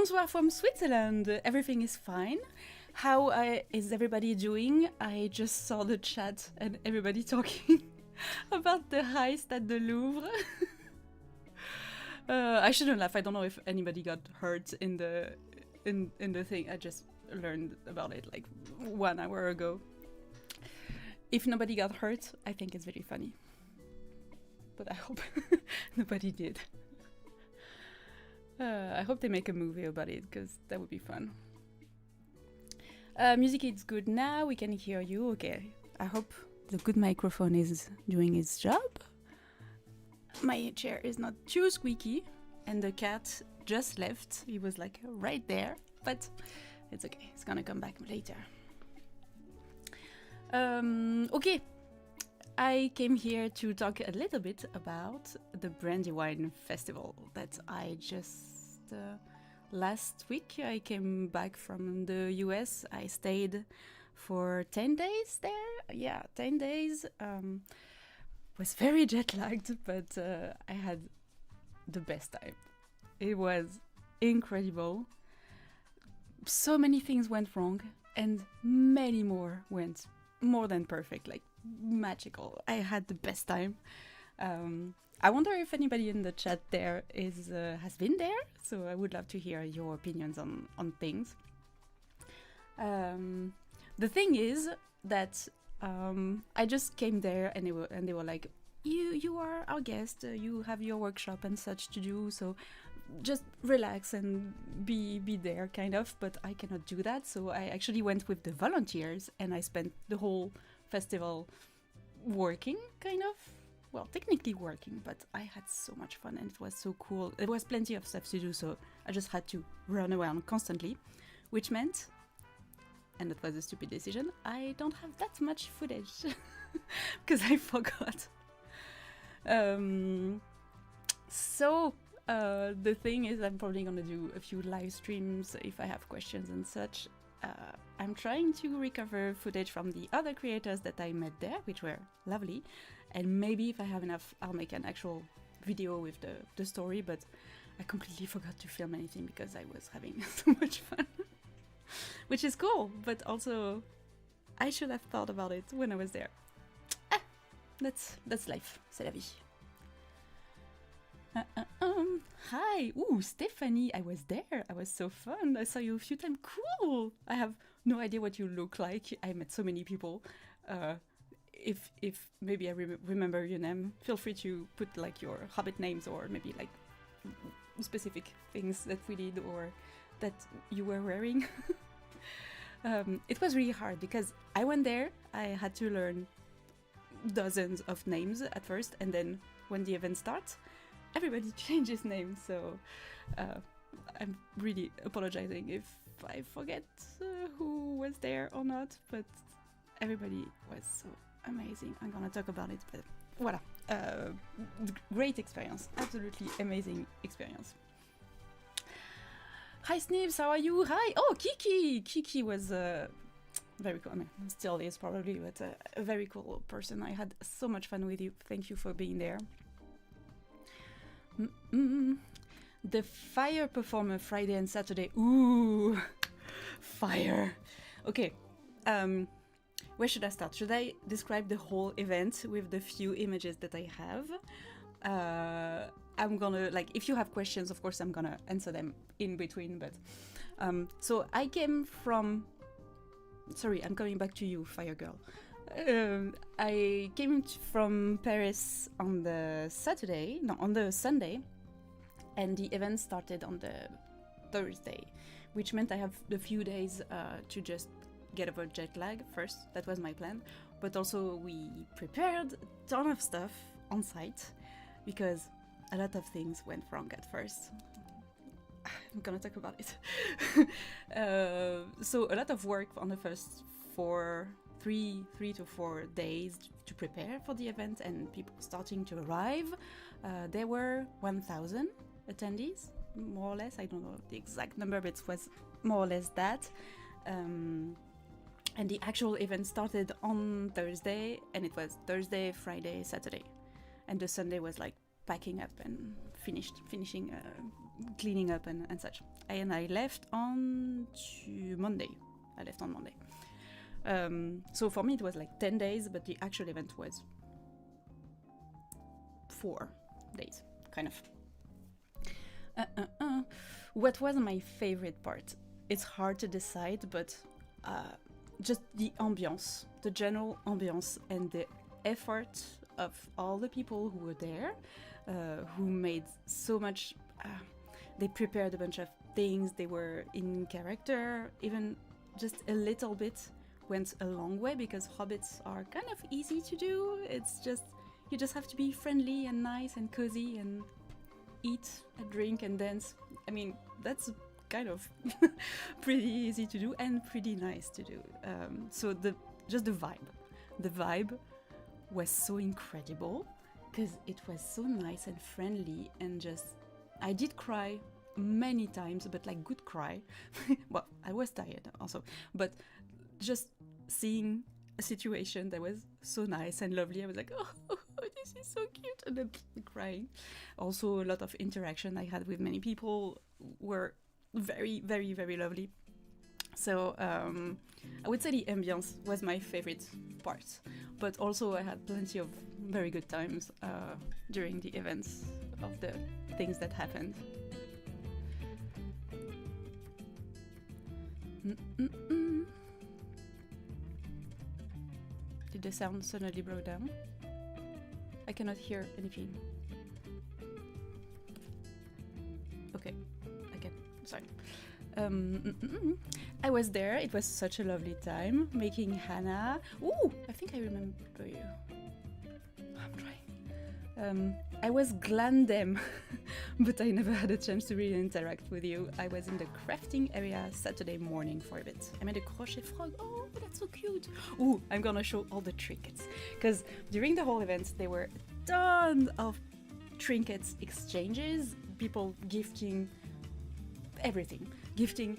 Bonsoir from Switzerland. Everything is fine. How is everybody doing? I just saw the chat and everybody talking about the heist at the Louvre. I shouldn't laugh. I don't know if anybody got hurt in the thing. I just learned about it like 1 hour ago. If nobody got hurt, I think it's very funny. But I hope nobody did. I hope they make a movie about it, because that would be fun. Music is good now, we can hear you. Okay, I hope the good microphone is doing its job. My chair is not too squeaky, and the cat just left. He was like right there, but it's okay, it's gonna come back later. Okay, I came here to talk a little bit about the Brandywine Festival that I just... last week I came back from the US. I stayed for 10 days there. Yeah, 10 days. Was very jet lagged, but I had the best time. It was incredible. So many things went wrong, and many more went more than perfect, like magical. I had the best time. I wonder if anybody in the chat there has been there, so I would love to hear your opinions on things. The thing is that I just came there and they were like, you are our guest, you have your workshop and such to do, so just relax and be there, kind of. But I cannot do that, so I actually went with the volunteers and I spent the whole festival working, kind of. Well, technically working, but I had so much fun and it was so cool. There was plenty of stuff to do, so I just had to run around constantly, which meant, and that was a stupid decision, I don't have that much footage because I forgot. The thing is, I'm probably gonna do a few live streams if I have questions and such. I'm trying to recover footage from the other creators that I met there, which were lovely. And maybe if I have enough, I'll make an actual video with the story, but I completely forgot to film anything because I was having so much fun. Which is cool, but also I should have thought about it when I was there. That's life, c'est la vie. Hi! Ooh, Stephanie, I was there. I was so fun. I saw you a few times. Cool! I have no idea what you look like. I met so many people. If maybe I remember your name, feel free to put like your Hobbit names or maybe like specific things that we did or that you were wearing. It was really hard because I went there, I had to learn dozens of names at first, and then when the event starts, everybody changes names, so I'm really apologizing if I forget who was there or not, but everybody was so amazing. I'm gonna talk about it, but voila. Great experience, absolutely amazing experience. Hi Snips, how are you? Hi! Oh, Kiki! Kiki was very cool. I mean, still is probably, but a very cool person. I had so much fun with you. Thank you for being there. The fire performer Friday and Saturday. Ooh, fire. Okay, where should I start? Should I describe the whole event with the few images that I have? I'm gonna, like, if you have questions, of course, I'm gonna answer them in between, but so I came from, sorry, I'm coming back to you, Fire Girl. I came from Paris on the Sunday, and the event started on the Thursday, which meant I have a few days to just get over jet lag first. That was my plan, but also we prepared a ton of stuff on site because a lot of things went wrong at first. I'm gonna talk about it. So a lot of work on the first three to 4 days to prepare for the event, and people starting to arrive. There were 1,000 attendees, more or less. I don't know the exact number, but it was more or less that. And the actual event started on Thursday, and it was Thursday, Friday, Saturday. And the Sunday was like packing up and finishing cleaning up and such. And I left on Monday. I left on Monday. So for me it was like 10 days, but the actual event was 4 days, kind of. What was my favorite part? It's hard to decide, but just the ambiance, the general ambiance, and the effort of all the people who were there, who made so much. They prepared a bunch of things. They were in character. Even just a little bit went a long way, because hobbits are kind of easy to do. It's just, you just have to be friendly and nice and cozy and eat and drink and dance. I mean, that's kind of pretty easy to do and pretty nice to do. So the vibe was so incredible, because it was so nice and friendly, and just, I did cry many times, but like good cry. Well, I was tired also, but just seeing a situation that was so nice and lovely, I was like, oh, this is so cute, and then crying. Also, a lot of interaction I had with many people were very, very, very lovely. So I would say the ambience was my favorite part, but also I had plenty of very good times during the events of the things that happened. Did the sound suddenly broke down? I cannot hear anything. Okay, I can. Sorry. I was there. It was such a lovely time making Hannah. Ooh, I think I remember you. I'm trying. I was Glandem, but I never had a chance to really interact with you. I was in the crafting area Saturday morning for a bit. I made a crochet frog. Oh, that's so cute. Ooh, I'm gonna show all the trinkets, because during the whole event there were a ton of trinkets exchanges, people gifting everything, gifting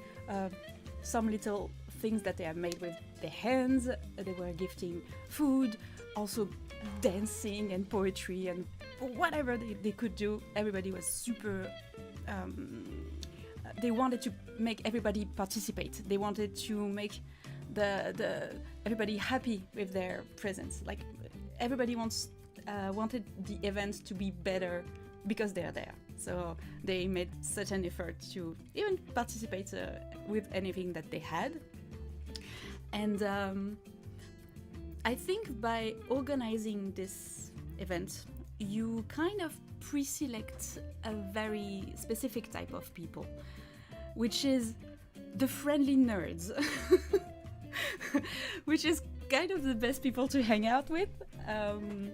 some little things that they have made with their hands. They were gifting food, also dancing and poetry and whatever they could do. Everybody was super they wanted to make everybody participate. They wanted to make the everybody happy with their presence. Like, everybody wanted the event to be better because they're there. So they made such an effort to even participate with anything that they had. And I think by organizing this event, you kind of pre-select a very specific type of people, which is the friendly nerds, which is kind of the best people to hang out with. And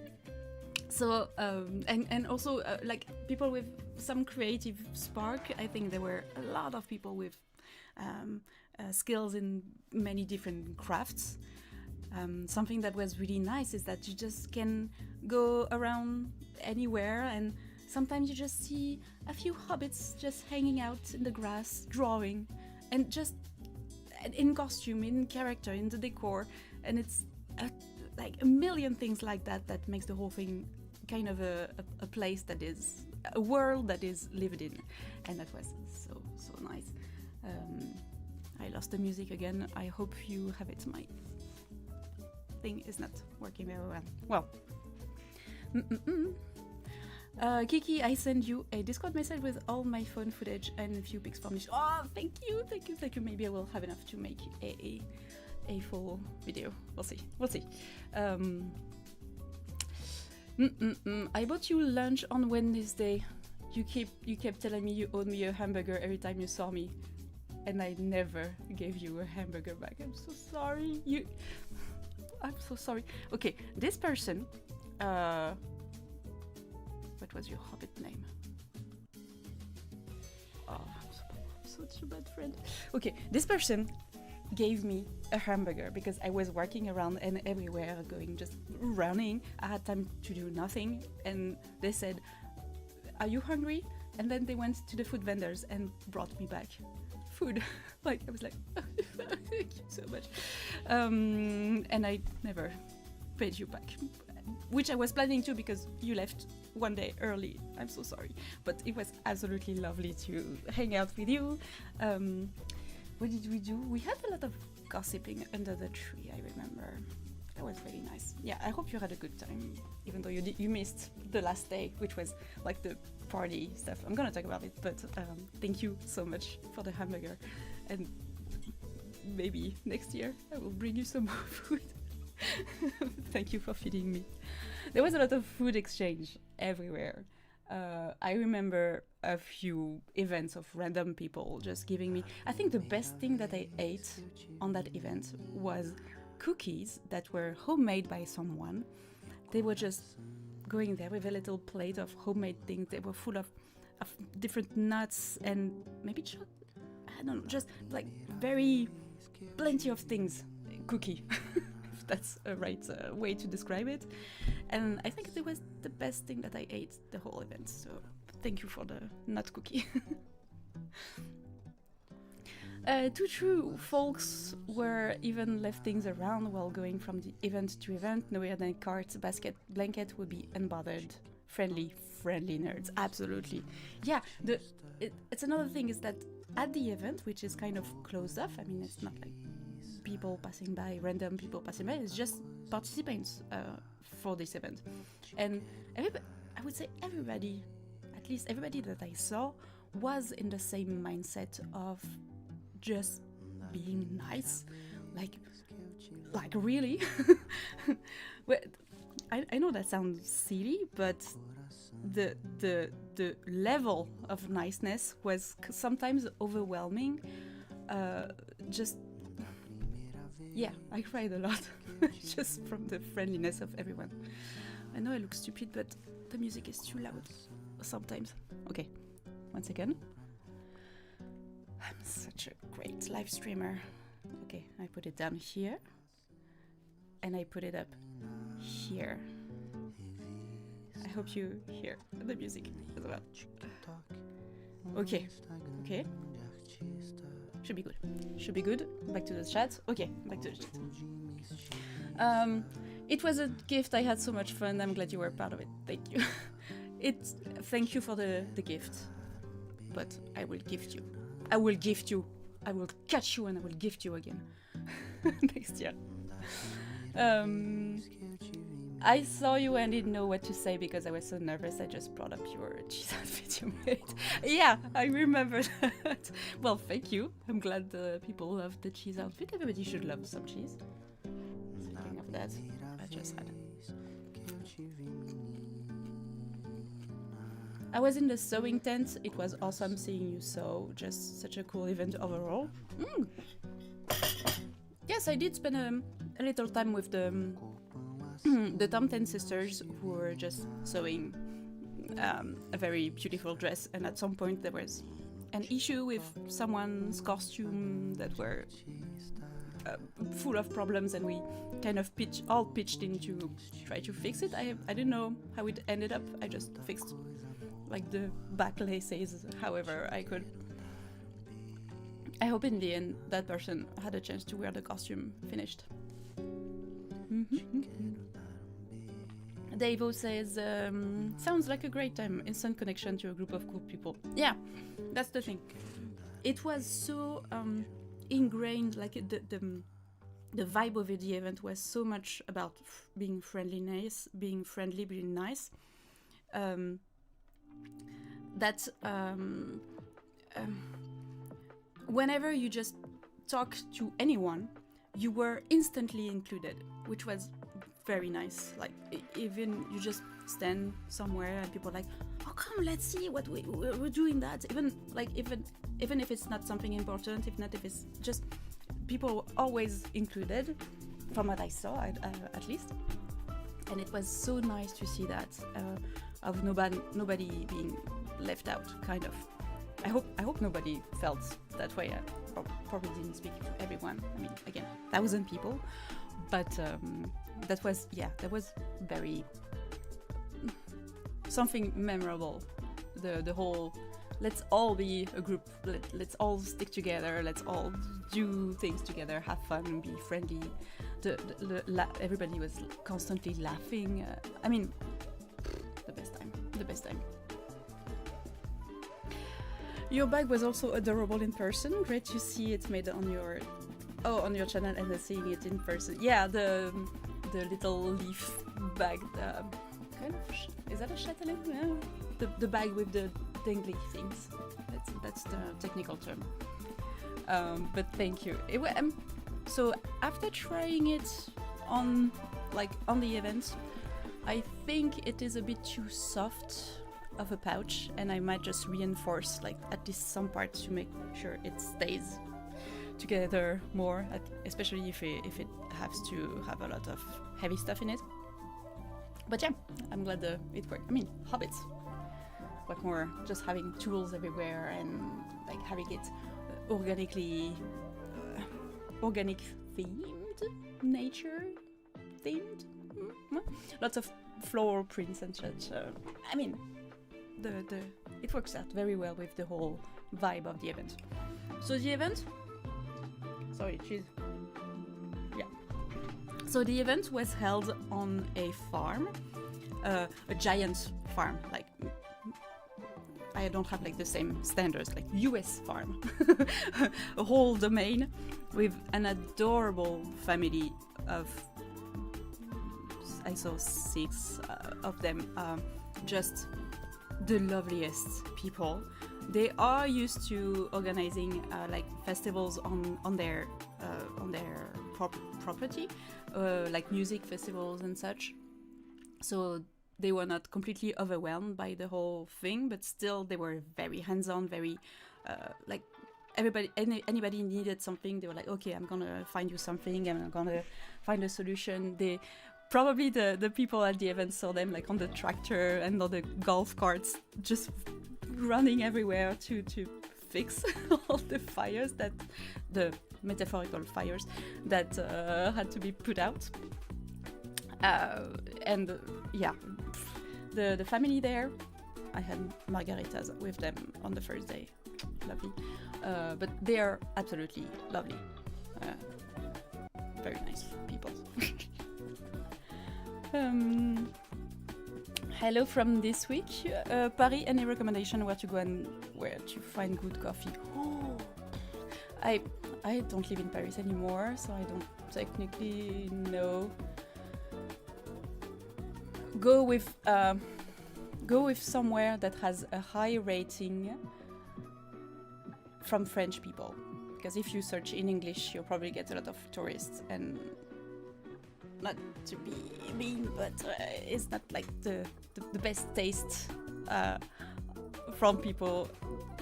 also like people with some creative spark. I think there were a lot of people with skills in many different crafts. Something that was really nice is that you just can go around anywhere, and sometimes you just see a few hobbits just hanging out in the grass, drawing, and just in costume, in character, in the decor, and it's like a million things like that that makes the whole thing kind of a place that is a world that is lived in, and that was so nice. I lost the music again. I hope you have it. My thing is not working very well. Kiki, I send you a Discord message with all my phone footage and a few pics from this. Oh, thank you. Maybe I will have enough to make a full video. We'll see. I bought you lunch on Wednesday. You kept telling me you owed me a hamburger every time you saw me, and I never gave you a hamburger back. I'm so sorry. I'm so sorry. Okay, this person. What was your hobbit name? Oh, I'm such a bad friend. Okay, this person gave me a hamburger because I was walking around and everywhere, just running. I had time to do nothing, and they said, "Are you hungry?" And then they went to the food vendors and brought me back food. Like, I was like, thank you so much. And I never paid you back. which I was planning to because you left one day early. I'm so sorry, but it was absolutely lovely to hang out with you. What did we do? We had a lot of gossiping under the tree, I remember. That was really nice. Yeah, I hope you had a good time, even though you missed the last day, which was like the party stuff. I'm gonna talk about it, but thank you so much for the hamburger, and maybe next year I will bring you some more food. Thank you for feeding me. There was a lot of food exchange everywhere. I remember a few events of random people just giving me... I think the best thing that I ate on that event was cookies that were homemade by someone. They were just going there with a little plate of homemade things. They were full of different nuts and maybe chocolate. I don't know, just like very plenty of things. Cookie. If that's a right way to describe it. And I think it was the best thing that I ate the whole event. So thank you for the nut cookie. Too true, folks were even left things around while going from the event to event. No other carts, basket, blanket would be unbothered. Friendly nerds, absolutely. Yeah, it's another thing is that at the event, which is kind of closed off, I mean, it's not like people passing by, random people passing by, it's just participants for this event. And I would say everybody, at least everybody that I saw, was in the same mindset of just being nice, like really. Well, I know that sounds silly, but the level of niceness was sometimes overwhelming. Yeah, I cried a lot just from the friendliness of everyone. I know I look stupid, but the music is too loud sometimes. Okay, 1 second. I'm such a great live streamer. Okay, I put it down here and I put it up here. I hope you hear the music as well. Okay. Should be good. Back to the chat. Okay, back to the chat. It was a gift. I had so much fun. I'm glad you were part of it. Thank you. Thank you for the gift. But I will gift you. I will catch you and I will gift you again next year. I saw you and didn't know what to say because I was so nervous. I just brought up your cheese outfit you made. Yeah, I remember that. Well, thank you. I'm glad people love the cheese outfit. Everybody should love some cheese. Speaking of that, I just had. I was in the sewing tent. It was awesome seeing you sew. Just such a cool event overall. Yes, I did spend a little time with the Tom 10 sisters who were just sewing a very beautiful dress, and at some point there was an issue with someone's costume that were full of problems, and we kind of pitched in to try to fix it. I didn't know how it ended up. I just fixed like the back laces however I could. I hope in the end that person had a chance to wear the costume finished. Davo says, sounds like a great time. Instant connection to a group of cool people. Yeah, that's the thing. It was so ingrained, like the vibe of the event was so much about being friendly, being nice. That whenever you just talk to anyone, you were instantly included, which was very nice. Like even you just stand somewhere and people are like, oh come, let's see what we're doing that. Even if it's not something important, if it's just people always included, from what I saw at least. And it was so nice to see that of nobody being left out, kind of. I hope nobody felt that way. I probably didn't speak to everyone. I mean, again, 1,000 people, but that was very something memorable. The whole, let's all be a group. Let's all stick together. Let's all do things together. Have fun. Be friendly. everybody was constantly laughing. I mean, the best time. Your bag was also adorable in person. Great to see it made on your channel and then seeing it in person. Yeah, the little leaf bag. Kind of is that a chatelaine? Yeah. The bag with the dangly things. That's the technical term. But thank you. So after trying it on the event, I think it is a bit too soft of a pouch, and I might just reinforce at least some parts to make sure it stays together more, especially if it has to have a lot of heavy stuff in it. But yeah, I'm glad it worked. I mean, hobbits, what more? Just having tools everywhere and having it organic themed, nature themed. Lots of floral prints and such. I mean, it works out very well with the whole vibe of the event. So the event, So the event was held on a farm, a giant farm. I don't have the same standards, US farm, a whole domain with an adorable family of, I saw 6 of them, just the loveliest people. They are used to organizing festivals on their property, music festivals and such. So they were not completely overwhelmed by the whole thing, but still they were very hands-on, very anybody needed something, they were okay, I'm gonna find you something, and I'm gonna find a solution. They probably the people at the event saw them on the tractor and on the golf carts, just running everywhere to fix all the fires, the metaphorical fires that had to be put out. The family there, I had margaritas with them on the first day. Lovely. But they are absolutely lovely. Very nice people. Hello from this week. Paris, any recommendation where to go and where to find good coffee? I don't live in Paris anymore, so I don't technically know. Go with somewhere that has a high rating from French people, because if you search in English, you'll probably get a lot of tourists, and not to be mean, but it's not the best taste from people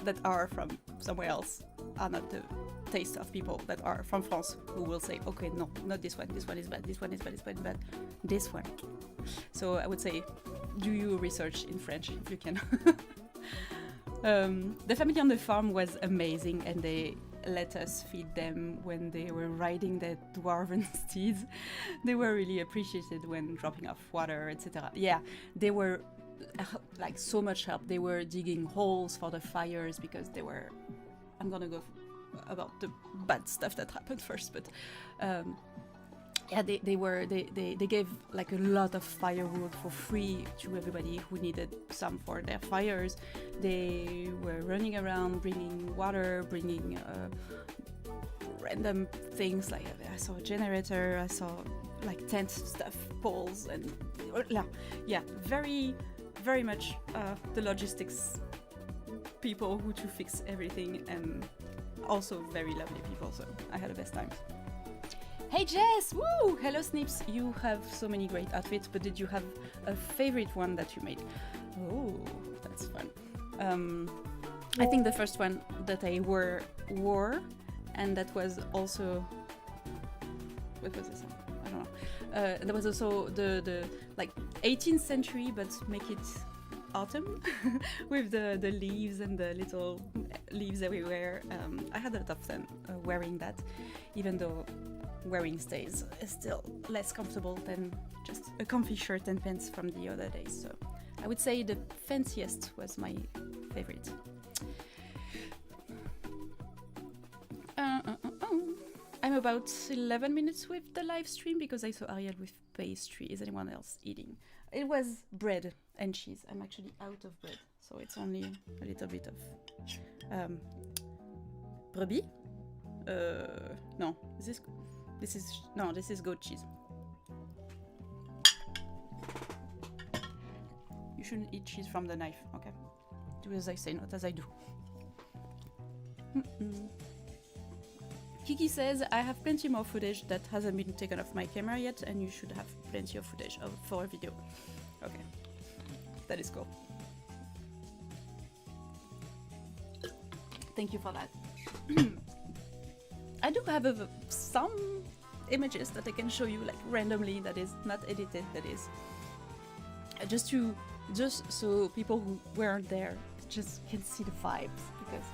that are from somewhere else are not the taste of people that are from France, who will say, okay, no, not this one is bad, this one is bad, this one. So I would say, do your research in French if you can. The family on the farm was amazing, and they let us feed them when they were riding their dwarven steeds. They were really appreciated when dropping off water, etc. Yeah, they were so much help. They were digging holes for the fires because they were... I'm gonna go about the bad stuff that happened first, but they gave a lot of firewood for free to everybody who needed some for their fires. They were running around bringing water, bringing random things, I saw a generator, I saw tent stuff, poles, and very, very much the logistics people who to fix everything, and also very lovely people, so I had the best time. Hey Jess! Woo! Hello Snips! You have so many great outfits, but did you have a favorite one that you made? Oh, that's fun. I think the first one that I wore, and that was also... What was this one? I don't know. That was also the 18th century, but make it autumn with the leaves and the little leaves everywhere. I had a lot of fun wearing that, even though wearing stays is still less comfortable than just a comfy shirt and pants from the other days. So I would say the fanciest was my favorite. I'm about 11 minutes with the live stream because I saw Ariel with pastry. Is anyone else eating? It was bread and cheese. I'm actually out of bread, so it's only a little bit of brebis. No, this is goat cheese. You shouldn't eat cheese from the knife, okay? Do as I say, not as I do. Kiki says, I have plenty more footage that hasn't been taken off my camera yet, and you should have plenty of footage for a video. Okay, that is cool. Thank you for that. I do have some images that I can show you like randomly, that is not edited, that is just so people who weren't there just can see the vibes, because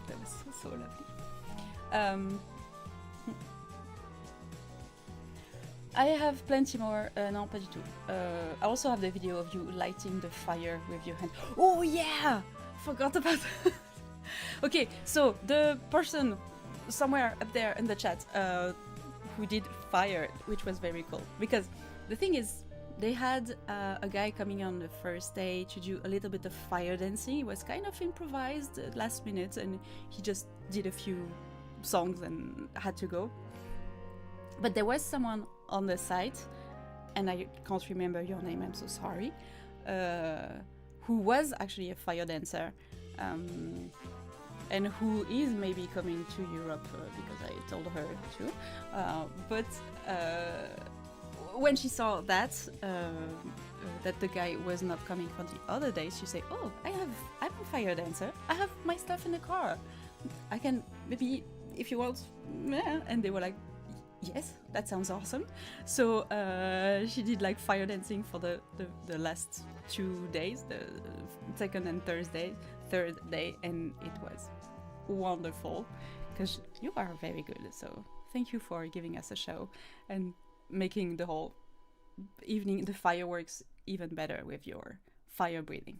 that was so lovely. I have plenty more. Non, pas du tout. I also have the video of you lighting the fire with your hand. Oh yeah! Forgot about that. Okay, so the person somewhere up there in the chat who did fire, which was very cool. Because the thing is, they had a guy coming on the first day to do a little bit of fire dancing. It was kind of improvised at last minute, and he just did a few songs and had to go. But there was someone on the site, and I can't remember your name, I'm so sorry, who was actually a fire dancer, and who is maybe coming to Europe because I told her to. But when she saw that that the guy was not coming for the other days, she said, "Oh, I'm a fire dancer. I have my stuff in the car. I can maybe, if you want." And they were like, yes, that sounds awesome. So she did like fire dancing for the last 2 days, the second and third day, and it was wonderful because you are very good. So thank you for giving us a show and making the whole evening, the fireworks, even better with your fire breathing.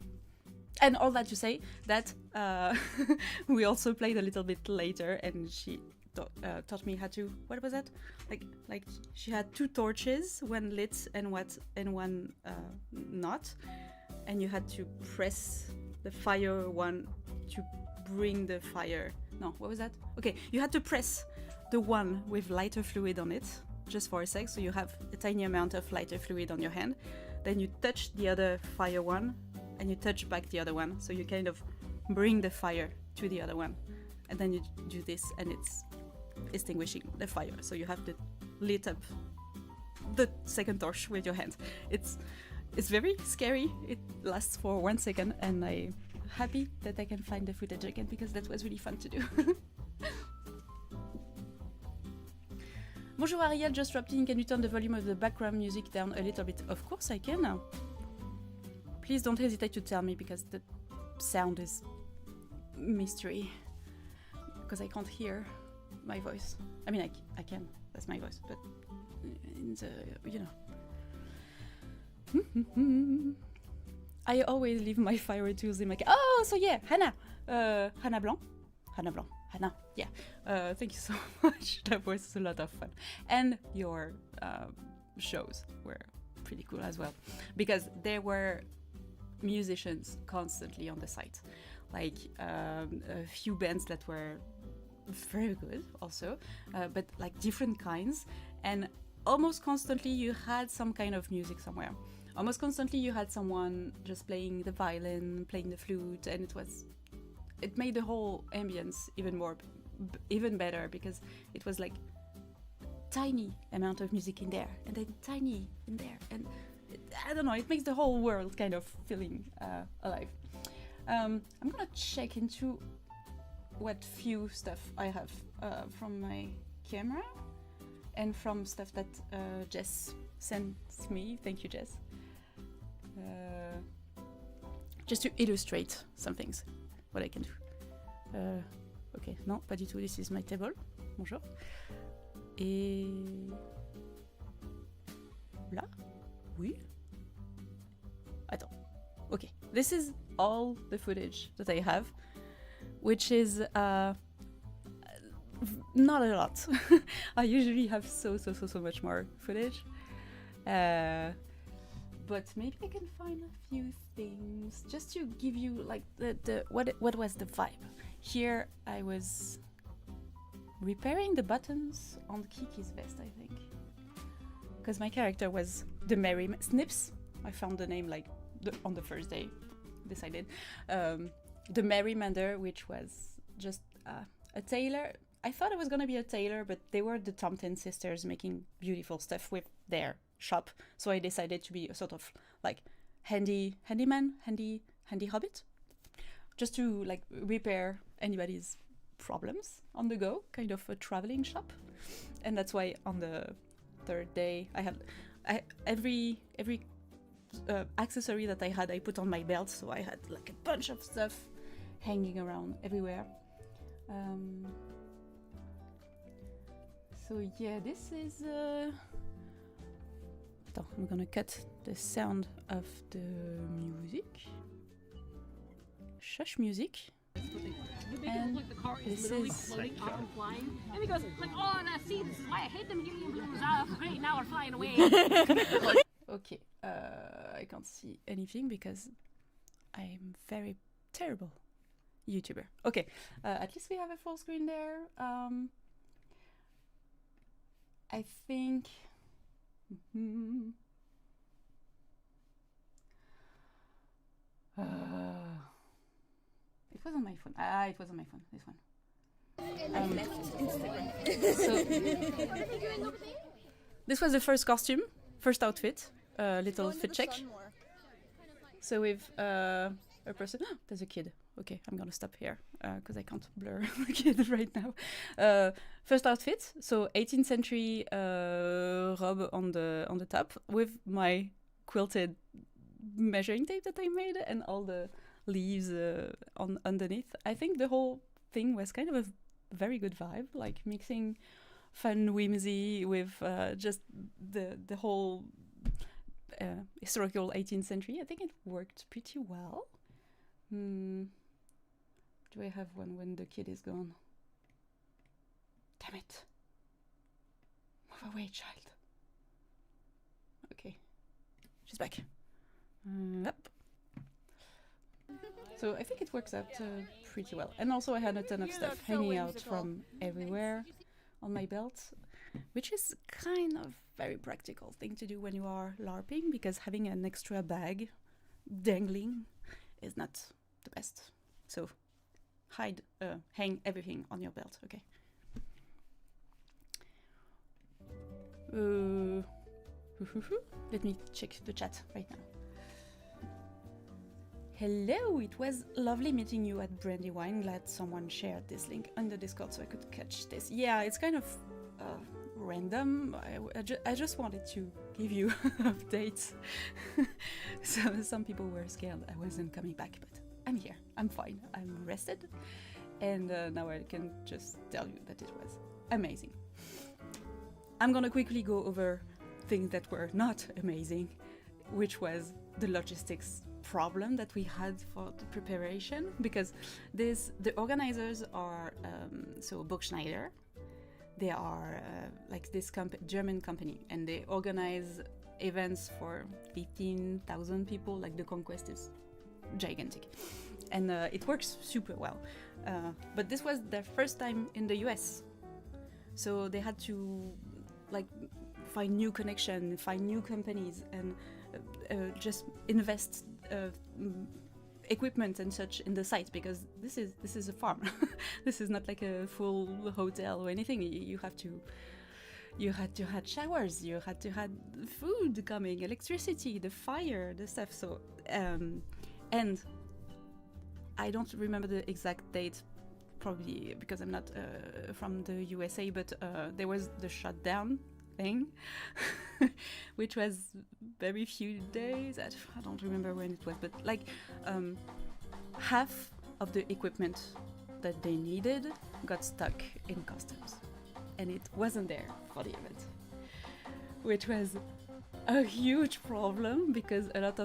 And all that to say that we also played a little bit later, and she taught me how to, what was that? Like she had 2 torches, one lit and one not, and you had to press the fire one to bring the fire. No, what was that? Okay, you had to press the one with lighter fluid on it just for a sec, so you have a tiny amount of lighter fluid on your hand. Then you touch the other fire one, and you touch back the other one, so you kind of bring the fire to the other one, and then you do this, and it's extinguishing the fire, so you have to lit up the second torch with your hand. It's very scary. It lasts for 1 second, and I'm happy that I can find the footage again because that was really fun to do. Bonjour Ariel, just dropped in. Can you turn the volume of the background music down a little bit? Of course I can. Please don't hesitate to tell me, because the sound is mystery, because I can't hear my voice. I mean, I can, that's my voice, but in the, you know. I always leave my fire tools in my oh, so yeah, Hannah Blanc, yeah. Thank you so much. That was a lot of fun, and your shows were pretty cool as well, because there were musicians constantly on the site, like a few bands that were very good also, but like different kinds, and almost constantly you had some kind of music somewhere. Almost constantly you had someone just playing the violin, playing the flute, and it made the whole ambience even better, because it was like tiny amount of music in there, and then tiny in there, and I don't know, it makes the whole world kind of feeling alive. I'm gonna check into what few stuff I have from my camera and from stuff that Jess sent me. Thank you, Jess. Just to illustrate some things, what I can do. Ok, non, pas du tout, this is my table. Bonjour. Et là? Oui? Attends. Okay, this is all the footage that I have, which is not a lot. I usually have so much more footage. But maybe I can find a few things just to give you like what was the vibe. Here I was repairing the buttons on Kiki's vest, I think, because my character was the Merry Snips. I found the name like on the first day. Decided the Merrymander, which was just a tailor. I thought it was gonna be a tailor, but they were the Tompton sisters making beautiful stuff with their shop. So I decided to be a sort of like handy hobbit, just to like repair anybody's problems on the go, kind of a traveling shop. And that's why on the third day I had every accessory that I had I put on my belt, so I had like a bunch of stuff hanging around everywhere. So yeah, this is I'm gonna cut the sound of the music. Shush music. And this is flying. And he goes like, oh, and see, this is why I hate them helium balloons. Great, now we're flying away. Okay, I can't see anything because I'm very terrible YouTuber. Okay, at least we have a full screen there. I think. It was on my phone. It was on my phone. This one. So this was the first costume, first outfit, little fit check. So with a person, there's a kid. Okay, I'm gonna stop here because I can't blur the kid right now. First outfit, so 18th century robe on the top with my quilted measuring tape that I made and all the leaves on underneath. I think the whole thing was kind of a very good vibe, like mixing fun whimsy with just the whole historical 18th century. I think it worked pretty well. Do I have one when the kid is gone? Damn it. Move away, child. Okay. She's back. Up. So I think it works out pretty well. And also I had a ton of stuff hanging out from everywhere on my belt, which is kind of very practical thing to do when you are LARPing, because having an extra bag dangling is not the best. So hang everything on your belt, okay? Let me check the chat right now. Hello, it was lovely meeting you at Brandywine. Glad someone shared this link on the Discord so I could catch this. Yeah, it's kind of random. I just wanted to give you updates. So some people were scared I wasn't coming back, but I'm here. I'm fine. I'm rested. And now I can just tell you that it was amazing. I'm gonna quickly go over things that were not amazing, which was the logistics problem that we had for the preparation, because the organizers are so Buchschneider. They are like this German company, and they organize events for 15,000 people. Like the Conquest is gigantic, and it works super well. But this was their first time in the US, so they had to like find new connection, find new companies, and just invest equipment and such in the site, because this is a farm. This is not like a full hotel or anything. You had to have showers, you had to have food coming, electricity, the fire, the stuff. So and I don't remember the exact date, probably because I'm not from the USA, but there was the shutdown thing, which was very few days. I don't remember when it was, but like half of the equipment that they needed got stuck in customs, and it wasn't there for the event, which was a huge problem because a lot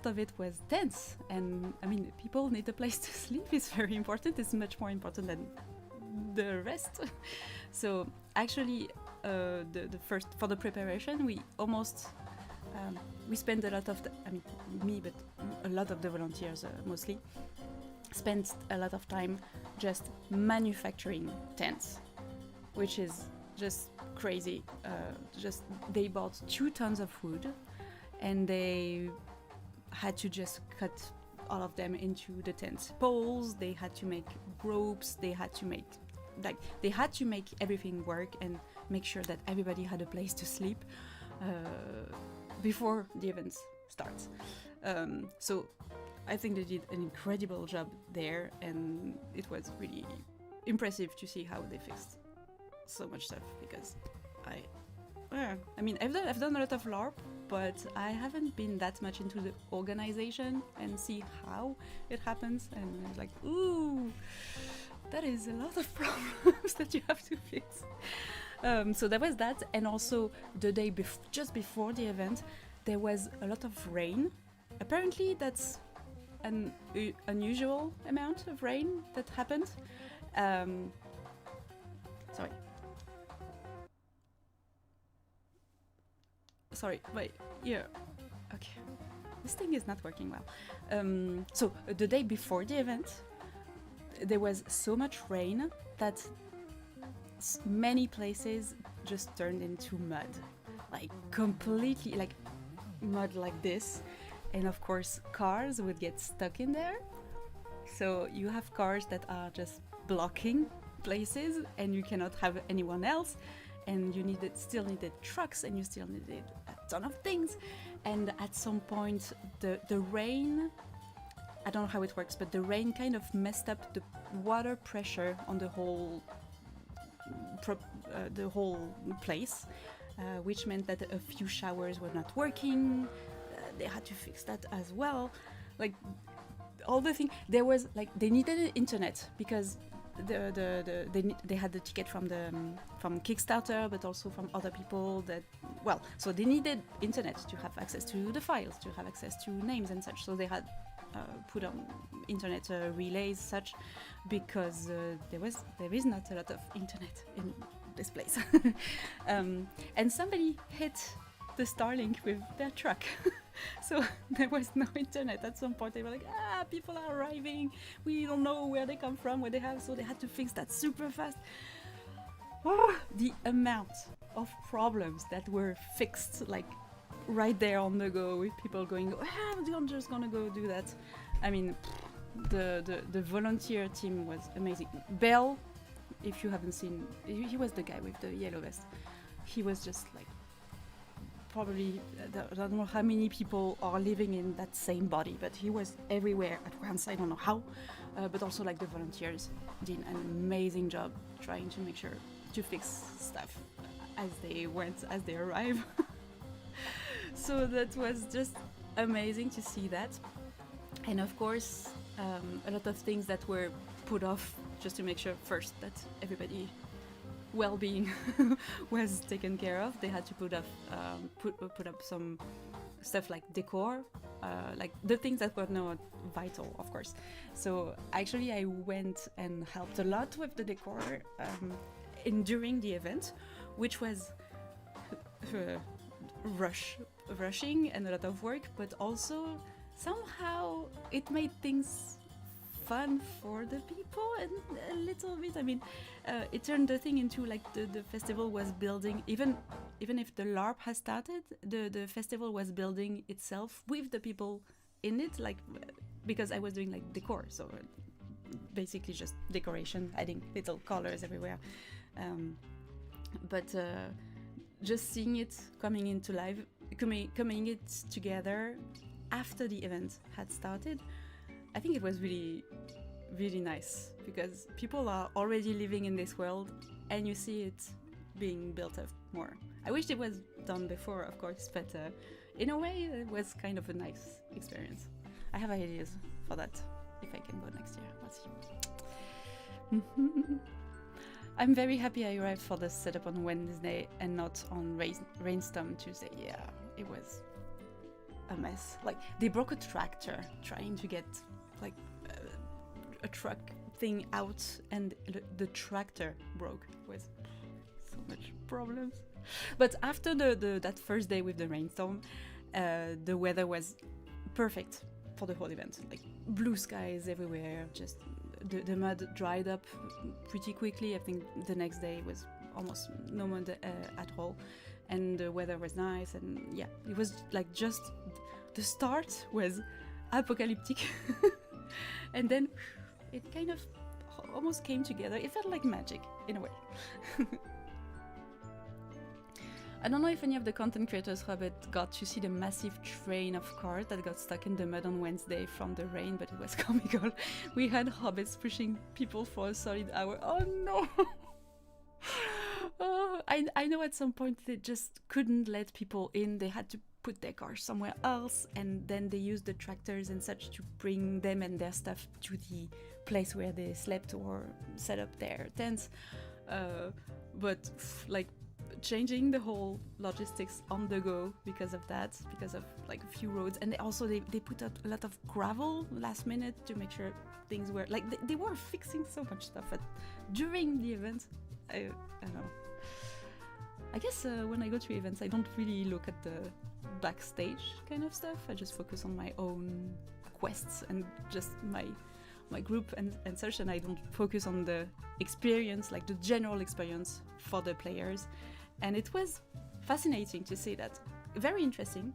of it was tense. And I mean, people need a place to sleep. It's very important. It's much more important than the rest. So actually, the first for the preparation, we almost we spent a lot of I mean me, but a lot of the volunteers mostly spent a lot of time just manufacturing tents, which is just crazy. Just they bought 2 tons of wood, and they had to just cut all of them into the tent poles. They had to make ropes. They had to make everything work and make sure that everybody had a place to sleep before the events starts. So I think they did an incredible job there, and it was really impressive to see how they fixed so much stuff, because I mean I've done a lot of LARP, but I haven't been that much into the organization and see how it happens, and I was like, ooh, that is a lot of problems that you have to fix. So there was that, and also the day just before the event, there was a lot of rain. Apparently that's an unusual amount of rain that happened. Sorry, wait, yeah, okay. This thing is not working well. So the day before the event, there was so much rain that many places just turned into mud, like completely, like mud like this. And of course, cars would get stuck in there. So you have cars that are just blocking places, and you cannot have anyone else. And you still needed trucks, and you still needed a ton of things. And at some point, the rain, I don't know how it works, but the rain kind of messed up the water pressure on the whole place, which meant that a few showers were not working. They had to fix that as well. Like all the thing, there was like they needed internet because they had the ticket from Kickstarter, but also from other people so they needed internet to have access to the files, to have access to names and such. So they had put on internet relays such, because there is not a lot of internet in this place. And somebody hit the Starlink with their truck. So there was no internet at some point. They were like, people are arriving, we don't know where they come from, so they had to fix that super fast. The amount of problems that were fixed, like right there on the go, with people going, I'm just gonna go do that. I mean, the volunteer team was amazing. Bell, if you haven't seen, he was the guy with the yellow vest. He was just like, probably, I don't know how many people are living in that same body, but he was everywhere at once. I don't know how, but also like the volunteers did an amazing job trying to make sure to fix stuff as they arrive. So that was just amazing to see that. And of course, a lot of things that were put off just to make sure first that everybody well-being was taken care of. They had to put up some stuff like decor, like the things that were not vital, of course. So actually I went and helped a lot with the decor during the event, which was rushing and a lot of work, but also somehow it made things fun for the people, and a little bit, I mean, it turned the thing into like the festival was building, even if the LARP has started, the festival was building itself with the people in it, like, because I was doing like decor, so basically just decoration, adding little colors everywhere, but just seeing it coming into life, coming it together after the event had started, I think it was really, really nice, because people are already living in this world and you see it being built up more. I wish it was done before, of course, but in a way it was kind of a nice experience. I have ideas for that if I can go next year. We'll see. I'm very happy I arrived for the setup on Wednesday and not on Rainstorm Tuesday. Yeah, it was a mess. Like, they broke a tractor trying to get like a truck thing out and the tractor broke. It was so much problems. But after that first day with the rainstorm, the weather was perfect for the whole event. Like blue skies everywhere, just the mud dried up pretty quickly. I think the next day was almost no mud at all, and the weather was nice, and yeah, it was like just the start was apocalyptic and then it kind of almost came together. It felt like magic in a way. I don't know if any of the content creators, Robert, got to see the massive train of cars that got stuck in the mud on Wednesday from the rain, but it was comical. We had hobbits pushing people for a solid hour. Oh no! I know at some point they just couldn't let people in. They had to put their cars somewhere else, and then they used the tractors and such to bring them and their stuff to the place where they slept or set up their tents. But like changing the whole logistics on the go because of that, because of like a few roads, and they put out a lot of gravel last minute to make sure things were like they were fixing so much stuff during the event. I don't know. I guess when I go to events, I don't really look at the backstage kind of stuff. I just focus on my own quests and just my group and such, and I don't focus on the experience, like the general experience for the players. And it was fascinating to see that. Very interesting,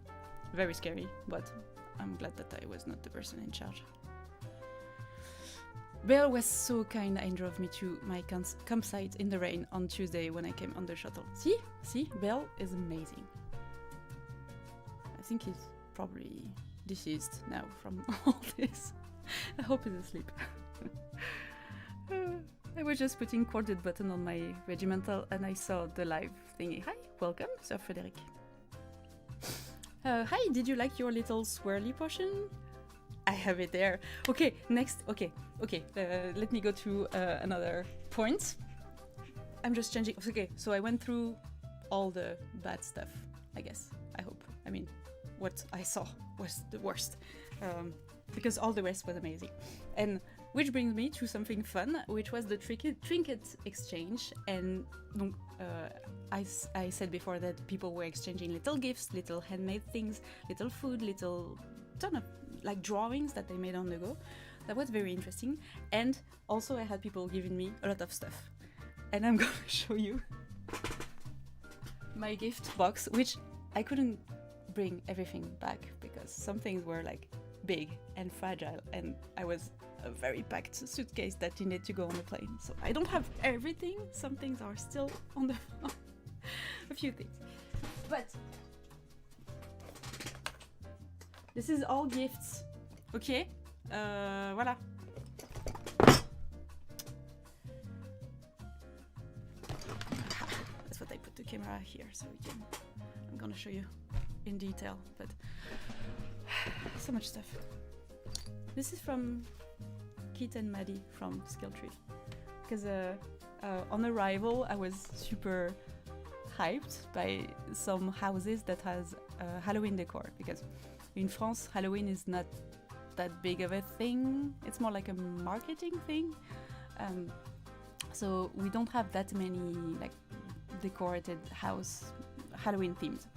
very scary, but I'm glad that I was not the person in charge. Belle was so kind and drove me to my campsite in the rain on Tuesday when I came on the shuttle. See, Belle is amazing. I think he's probably deceased now from all this. I hope he's asleep. I was just putting corded button on my regimental and I saw the live thingy. Hi, welcome, Sir Frederick. Hi, did you like your little swirly potion? I have it there. Okay, next. Okay. Let me go to another point. I'm just changing. Okay, so I went through all the bad stuff, I guess. I hope. I mean, what I saw was the worst. Because all the rest was amazing. And which brings me to something fun, which was the trinket exchange. And I said before that people were exchanging little gifts, little handmade things, little food, little ton of like drawings that they made on the go. That was very interesting. And also I had people giving me a lot of stuff. And I'm gonna show you my gift box, which I couldn't bring everything back because some things were like big and fragile, and I was a very packed suitcase that needed to go on the plane. So I don't have everything. Some things are still on the phone. A few things. But this is all gifts. Okay? Voilà. That's what I put the camera here so we can. I'm gonna show you in detail, but so much stuff. This is from Kit and Maddie from Skill Tree, because on arrival I was super hyped by some houses that has Halloween decor, because in France Halloween is not that big of a thing. It's more like a marketing thing. So we don't have that many like decorated house Halloween themed.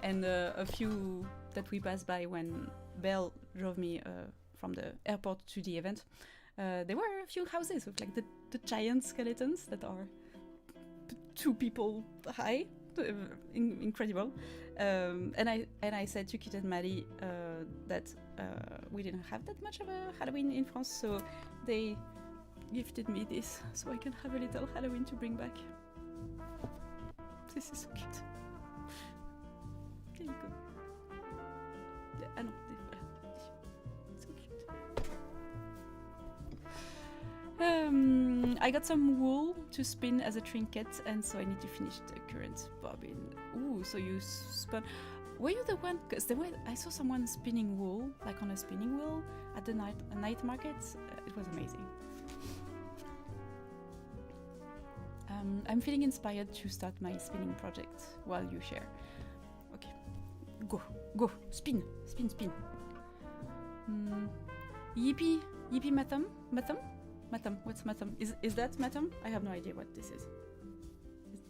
And a few that we passed by when Belle drove me from the airport to the event, there were a few houses with like the giant skeletons that are 2 people high, incredible. And I said to Kit and Maddie that we didn't have that much of a Halloween in France, so they gifted me this so I can have a little Halloween to bring back. This is so cute. There you go. So cute. I got some wool to spin as a trinket, and so I need to finish the current bobbin. Ooh, so you spun. Were you the one? Because I saw someone spinning wool, like on a spinning wheel, at the night market. It was amazing. I'm feeling inspired to start my spinning project while you share. Okay, go, spin. Yippee, matham. Matam. What's Matam? Is that Matam? I have no idea what this is.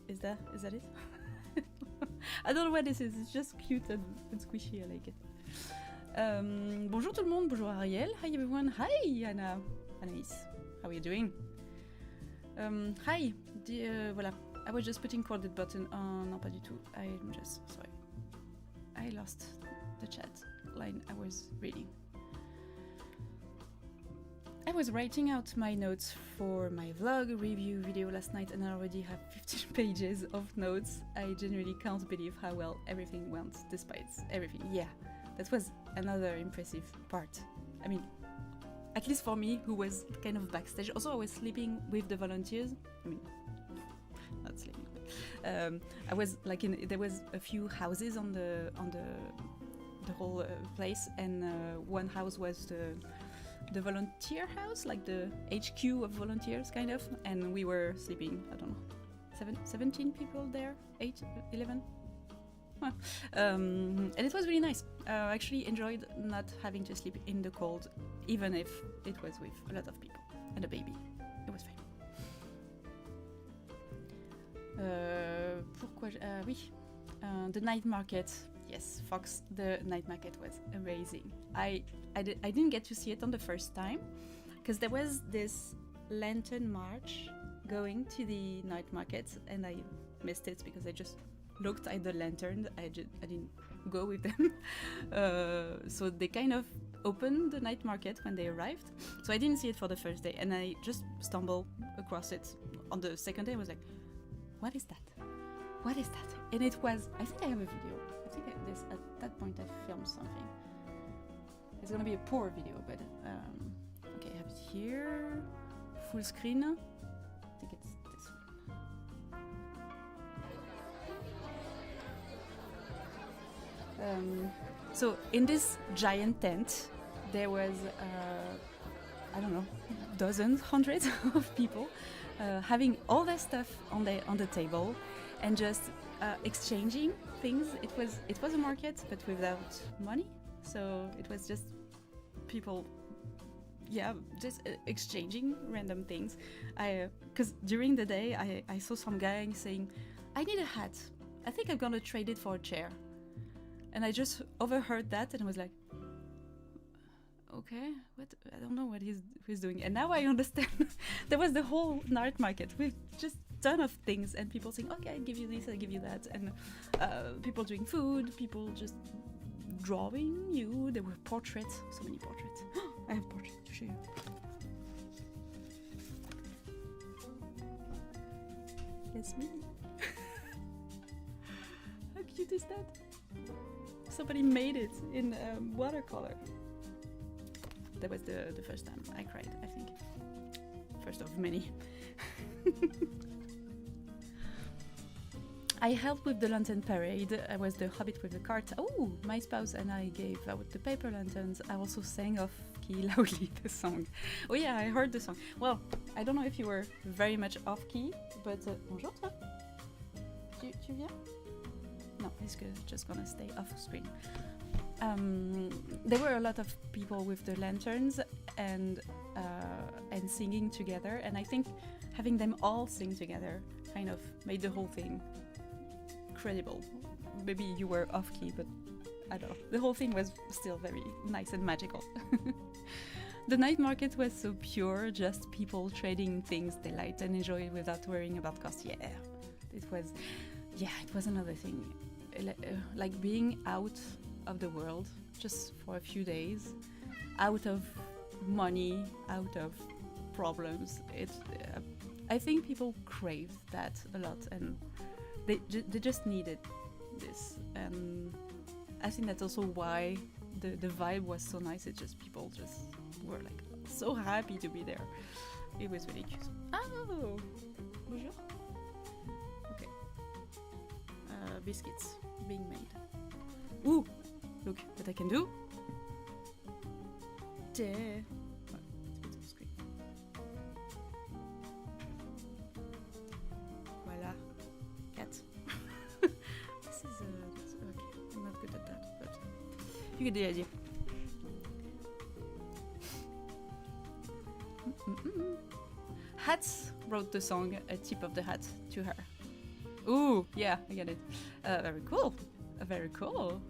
Is that it? I don't know what this is. It's just cute and squishy. I like it. Bonjour tout le monde. Bonjour Ariel. Hi everyone. Hi Anna. Anaïs. How are you doing? Hi. Voilà. I was just putting corded button. Non, pas du tout. I'm just sorry. I lost the chat line I was reading. I was writing out my notes for my vlog review video last night and I already have 15 pages of notes. I genuinely can't believe how well everything went despite everything. Yeah, that was another impressive part. I mean, at least for me, who was kind of backstage. Also, I was sleeping with the volunteers. I mean, not sleeping. I was like there was a few houses on the whole place, and one house was the volunteer house, like the HQ of volunteers, kind of, and we were sleeping, I don't know, 17 people there, 8, 11? And it was really nice. I actually enjoyed not having to sleep in the cold, even if it was with a lot of people and a baby. It was fine. Oui, the night market. Yes, Fox, the night market was amazing. I didn't get to see it on the first time because there was this lantern march going to the night market and I missed it because I just looked at the lantern. I didn't go with them. So they kind of opened the night market when they arrived. So I didn't see it for the first day and I just stumbled across it on the second day. I was like, what is that? What is that? And it was, I think I have a video. At that point I filmed something. It's gonna be a poor video, but okay, I have it here, full screen. I think it's this one. So in this giant tent, there was I don't know, dozens, hundreds of people having all their stuff on the table and just exchanging things. It was a market, but without money. So it was just people, yeah, just exchanging random things. Because during the day, I saw some guy saying, "I need a hat. I think I'm gonna trade it for a chair." And I just overheard that and was like, okay, what? I don't know what he's doing. And now I understand. There was the whole night market with just ton of things and people saying, okay, I give you this, I give you that, and people doing food, people just drawing you. There were portraits, so many portraits. I have portraits to show you. Yes, me. How cute is that? Somebody made it in watercolor. That was the first time I cried, I think. First of many. I helped with the lantern parade. I was the hobbit with the cart. Oh, my spouse and I gave out the paper lanterns. I also sang off key loudly the song. Oh yeah, I heard the song. Well, I don't know if you were very much off key, but bonjour toi. Tu viens? No, he's just gonna stay off screen. There were a lot of people with the lanterns and singing together, and I think having them all sing together kind of made the whole thing credible. Maybe you were off key, but I don't know. The whole thing was still very nice and magical. The night market was so pure, just people trading things they liked and enjoy without worrying about cost. Yeah, it was another thing. Like being out of the world just for a few days, out of money, out of problems. I think people crave that a lot, and they just needed this. And I think that's also why the vibe was so nice. It's just people just were like so happy to be there. It was really cute. Oh, bonjour. Okay. Biscuits being made. Ooh, look what I can do. Voila, cat. This is okay. I'm not good at that, but you get the idea. wrote the song A Tip of the Hat to her. Ooh, yeah, I get it. Very cool. Very cool.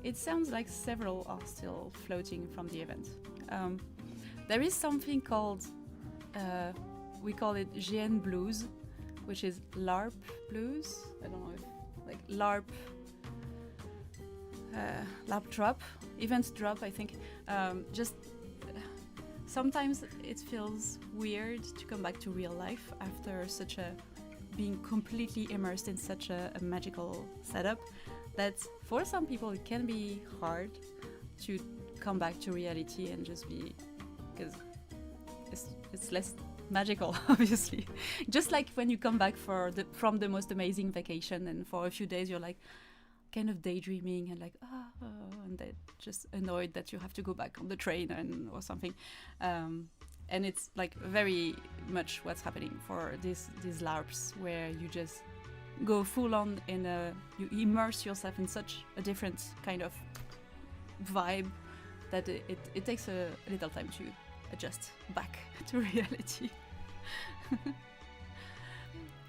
It sounds like several are still floating from the event. There is something called, we call it GN Blues, which is LARP Blues. I don't know if, like LARP, LARP drop, event drop, I think. Just sometimes it feels weird to come back to real life after such a, being completely immersed in such a magical setup, that for some people it can be hard to come back to reality and just be, because it's less magical, obviously. Just like when you come back from the most amazing vacation and for a few days you're like kind of daydreaming and like and then just annoyed that you have to go back on the train or something. And it's like very much what's happening for these LARPs, where you just go full on you immerse yourself in such a different kind of vibe that it takes a little time to adjust back to reality.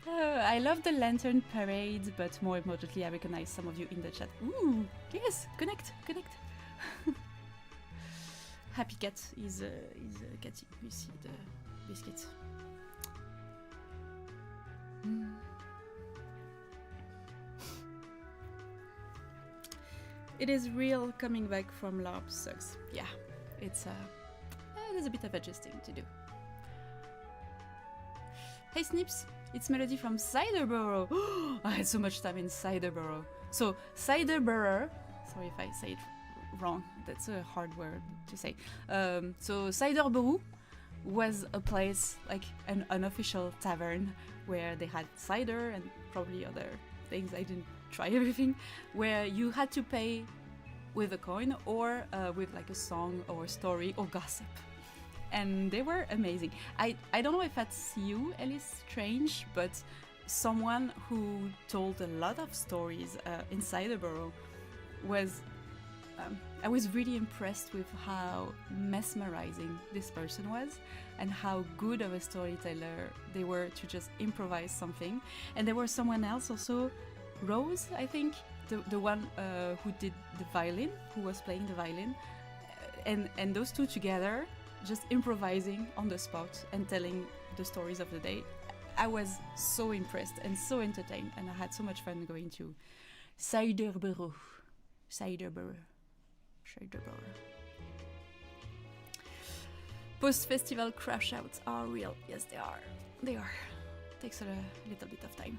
I love the lantern parade, but more importantly I recognize some of you in the chat. Ooh, yes, connect. Happy Cat is Cathy. You see the biscuits. It is real, coming back from LARP sucks. Yeah, it's there's a bit of adjusting to do. Hey Snips, it's Melody from Ciderborough. I had so much time in Ciderborough. So Ciderborough, sorry if I say it wrong, that's a hard word to say. So Ciderborough was a place, like an unofficial tavern, where they had cider and probably other things. I didn't try everything, where you had to pay with a coin or with like a song or story or gossip. And they were amazing. I don't know if that's you, Alice Strange, but someone who told a lot of stories in Ciderborough was... I was really impressed with how mesmerizing this person was and how good of a storyteller they were to just improvise something. And there was someone else also, Rose, I think, the one who did the violin, who was playing the violin. And those two together, just improvising on the spot and telling the stories of the day. I was so impressed and so entertained, and I had so much fun going to Ciderborough. Post-festival crash outs are real. Yes, they are. They are. Takes a little bit of time,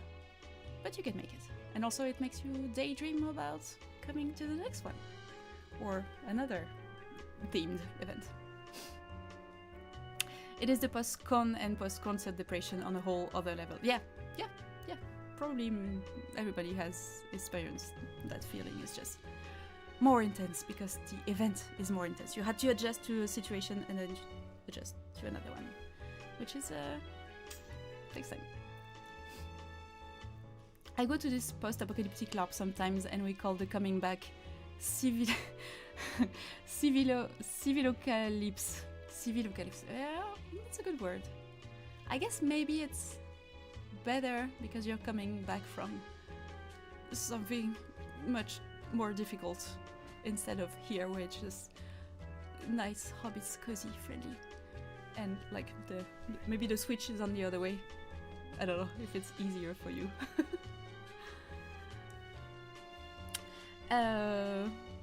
but you can make it. And also it makes you daydream about coming to the next one or another themed event. It is the post-con and post-concert depression on a whole other level. Yeah. Probably everybody has experienced that feeling. It's just more intense because the event is more intense. You had to adjust to a situation and then adjust to another one, which is takes time. I go to this post-apocalyptic LARP sometimes, and we call the coming back civilocalypse. Yeah, it's a good word. I guess maybe it's better because you're coming back from something much more difficult instead of here, where it's just nice, hobbits, cozy, friendly, and like maybe the switch is on the other way. I don't know if it's easier for you.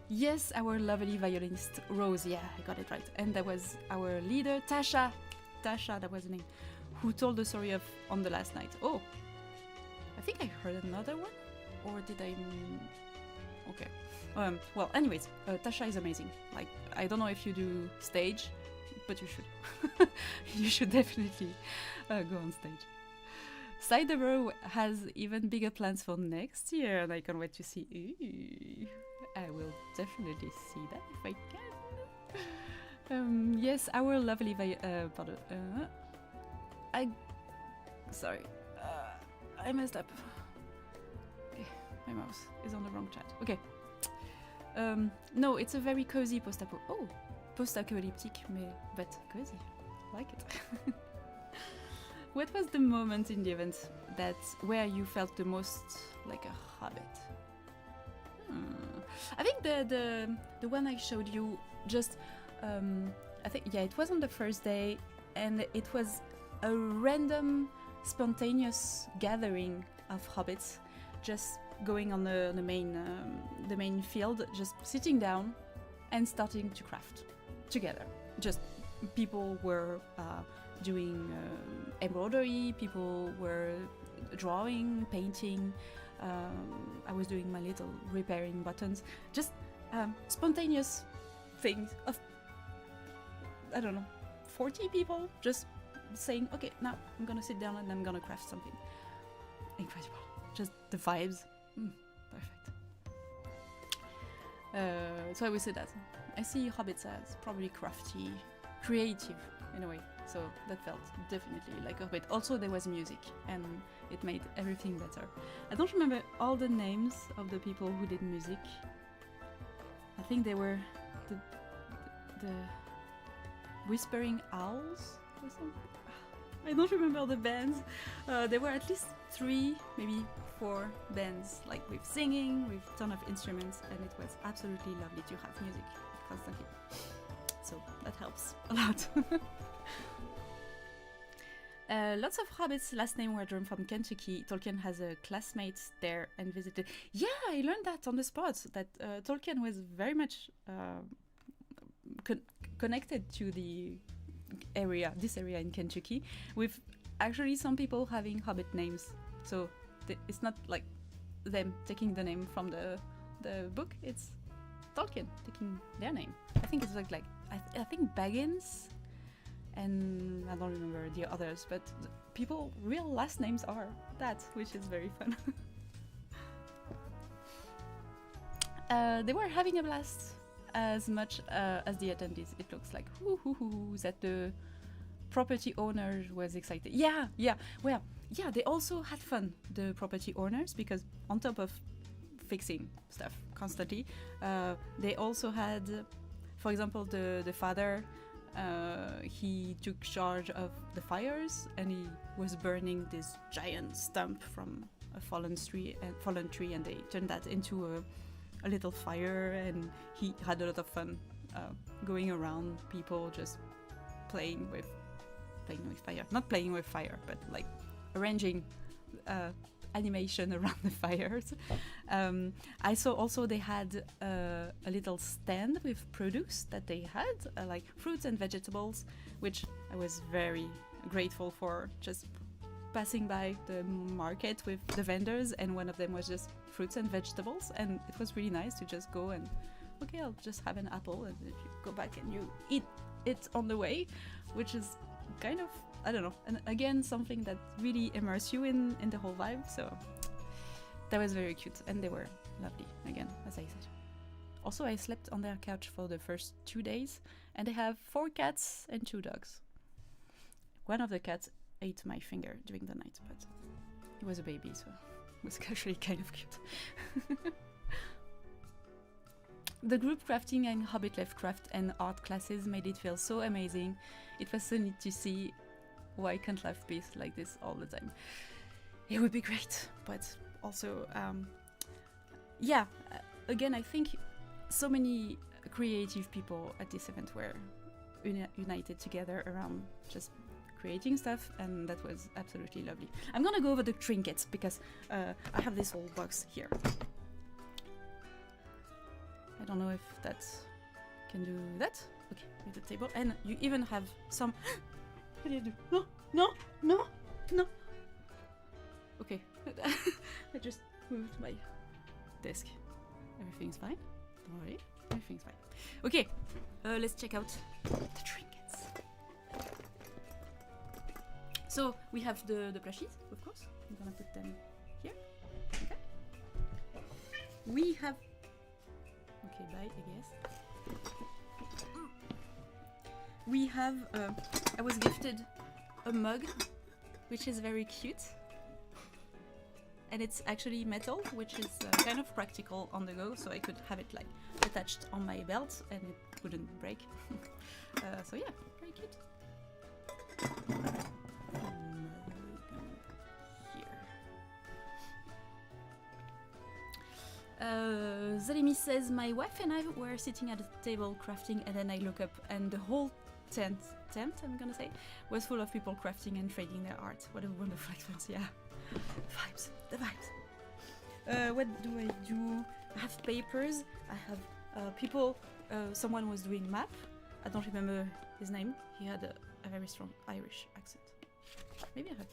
Yes, our lovely violinist Rose, yeah, I got it right. And that was our leader, Tasha, that was the name, who told the story of on the last night. Oh, I think I heard another one, or did I? Okay. Well, anyways, Tasha is amazing. Like, I don't know if you do stage, but you should. You should definitely go on stage. Ciderborough has even bigger plans for next year, and I can't wait to see. Ooh, I will definitely see that if I can. Yes, our lovely sorry, I messed up. Okay, my mouse is on the wrong chat. Okay. No, it's a very cozy post-apocalyptic, but cozy. I like it. What was the moment in the event that where you felt the most like a hobbit? I think the one I showed you just I think it was on the first day, and it was a random spontaneous gathering of hobbits just going on the main field, just sitting down and starting to craft together. Just people were doing embroidery, people were drawing, painting. I was doing my little repairing buttons. Just spontaneous things of, I don't know, 40 people just saying, okay, now I'm gonna sit down and I'm gonna craft something. Incredible. Just the vibes. Perfect. So I would say that. I see hobbits as probably crafty, creative in a way. So that felt definitely like a hobbit. Also there was music and it made everything better. I don't remember all the names of the people who did music. I think they were the Whispering Owls or something. I don't remember the bands. There were at least 3, maybe 4 bands, like with singing, with a ton of instruments, and it was absolutely lovely to have music constantly. So that helps a lot. Lots of hobbits' last name were drawn from Kentucky. Tolkien has a classmate there and visited. Yeah, I learned that on the spot, that Tolkien was very much connected to the area, this area in Kentucky, with actually some people having hobbit names. So it's not like them taking the name from the book, it's Tolkien taking their name. I think it's like I think Baggins, and I don't remember the others, but people real last names are that, which is very fun. They were having a blast as much as the attendees. It looks like that the property owner was excited. Yeah, they also had fun, the property owners, because on top of fixing stuff constantly, they also had, for example, the father, he took charge of the fires and he was burning this giant stump from a fallen tree, and they turned that into a little fire, and he had a lot of fun going around, people just playing with fire. Not playing with fire, but like arranging animation around the fires. I saw also they had a little stand with produce that they had, like fruits and vegetables, which I was very grateful for, just passing by the market with the vendors, and one of them was just fruits and vegetables, and it was really nice to just go and, okay, I'll just have an apple, and if you go back and you eat it on the way, which is kind of, I don't know, and again, something that really immerses you in the whole vibe. So that was very cute, and they were lovely, again, as I said. Also, I slept on their couch for the first 2 days, and they have 4 cats and 2 dogs. One of the cats ate my finger during the night, but he was a baby, so it was actually kind of cute. The group crafting and Hobbit Left Craft and art classes made it feel so amazing. It was so neat to see Why Can't Life Be like this all the time. It would be great, but also, again, I think so many creative people at this event were united together around just creating stuff, and that was absolutely lovely. I'm gonna go over the trinkets because I have this whole box here. I don't know if that can do that. Okay, with the table, and you even have some. What do you do? No, no, no, no. Okay, I just moved my desk. Everything's fine. Don't worry, everything's fine. Okay, let's check out the trinkets. So we have the plushies, of course. I'm gonna put them here. Okay. We have. Okay, bye, I guess. We have. I was gifted a mug, which is very cute. And it's actually metal, which is kind of practical on the go, so I could have it like attached on my belt and it wouldn't break. So yeah, very cute. Zalimi says, my wife and I were sitting at a table crafting, and then I look up and the whole tent, I'm gonna say, was full of people crafting and trading their art. What a wonderful experience, yeah. Vibes, the vibes. What do? I have papers, I have people, someone was doing map, I don't remember his name, he had a very strong Irish accent. Maybe I have.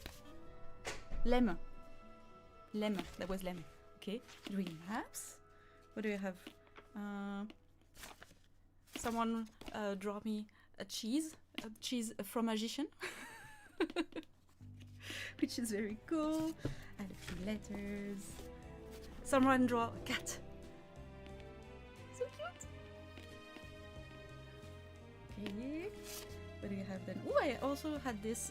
Lem, that was Lem. Okay, doing maps. What do I have? Someone draw me a cheese fromagician, which is very cool. I have a few letters. Someone draw a cat. So cute. Okay, what do you have then? Oh, I also had this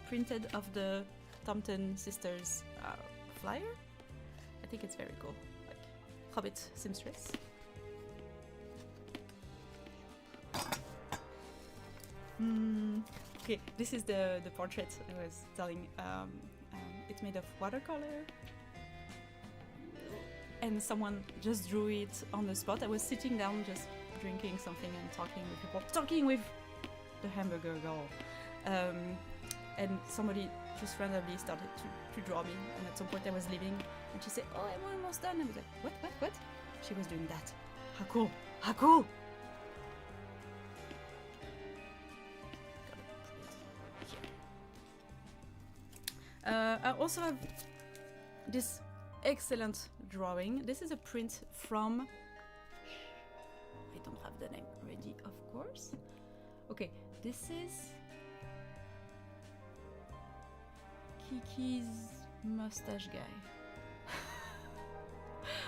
printed of the Thompson sisters flyer. I think it's very cool, like Hobbit seamstress. Okay, this is the portrait I was telling. It's made of watercolor, and someone just drew it on the spot. I was sitting down, just drinking something and talking with people, talking with the hamburger girl, and somebody just randomly started to draw me. And at some point, I was leaving. And she said, "Oh, I'm almost done." I was like, "What?" She was doing that. How cool! How cool! I also have this excellent drawing. This is a print from. I don't have the name ready, of course. Okay, this is Kiki's mustache guy.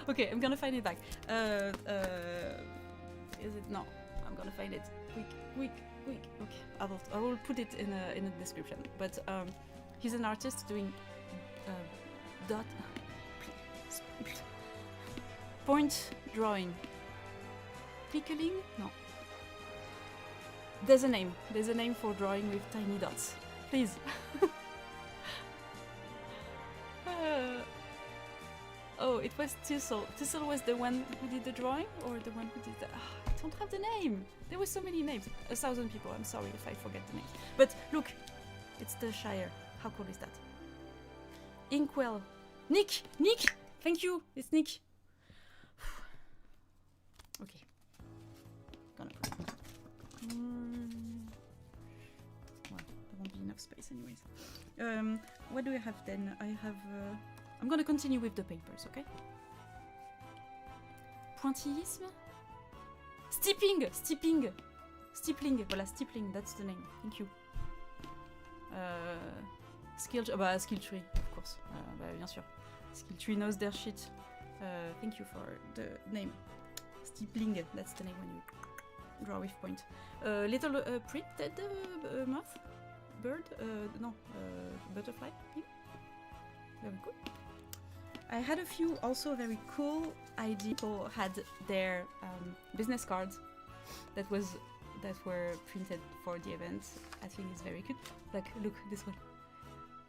Okay, I'm gonna find it back. Is it? No, I'm gonna find it. Quick. Okay, I will put it in the description. But he's an artist doing dot point drawing. Pickling? No. There's a name. There's a name for drawing with tiny dots. Please. Oh, it was Tissel. Tissel was the one who did the drawing, or the one who did the... I don't have the name. There were so many names. 1,000 people. I'm sorry if I forget the name. But look, it's the Shire. How cool is that? Inkwell. Nick! Thank you. It's Nick. Okay. Gonna put it. Well, there won't be enough space anyways. What do I have then? I have... I'm gonna continue with the papers, okay? Pointillisme? Stippling! Voilà, stippling, that's the name. Thank you. Skill tree, of course. Bien sûr. Skill tree knows their shit. Thank you for the name. Stippling, that's the name when you draw with point. Little printed moth? Bird? Butterfly? Very good. I had a few also very cool ideas. People had their business cards that were printed for the event. I think it's very cute. Like, look, this one.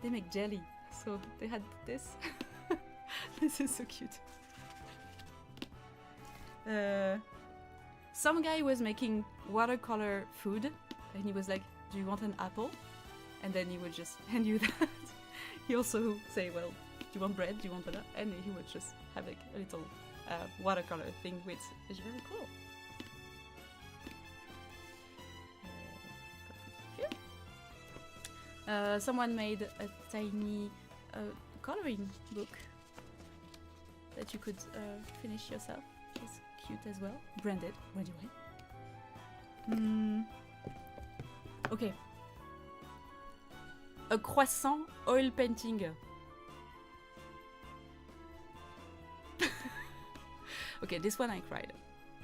They make jelly, so they had this. This is so cute. Some guy was making watercolor food, and he was like, "Do you want an apple?" And then he would just hand you that. He also say, "Well, do you want bread? Do you want butter?" And he would just have like a little watercolor thing, which is very cool. Someone made a tiny coloring book that you could finish yourself. It's cute as well. Branded, Brandywine. Okay. A croissant oil painting. Okay, this one I cried.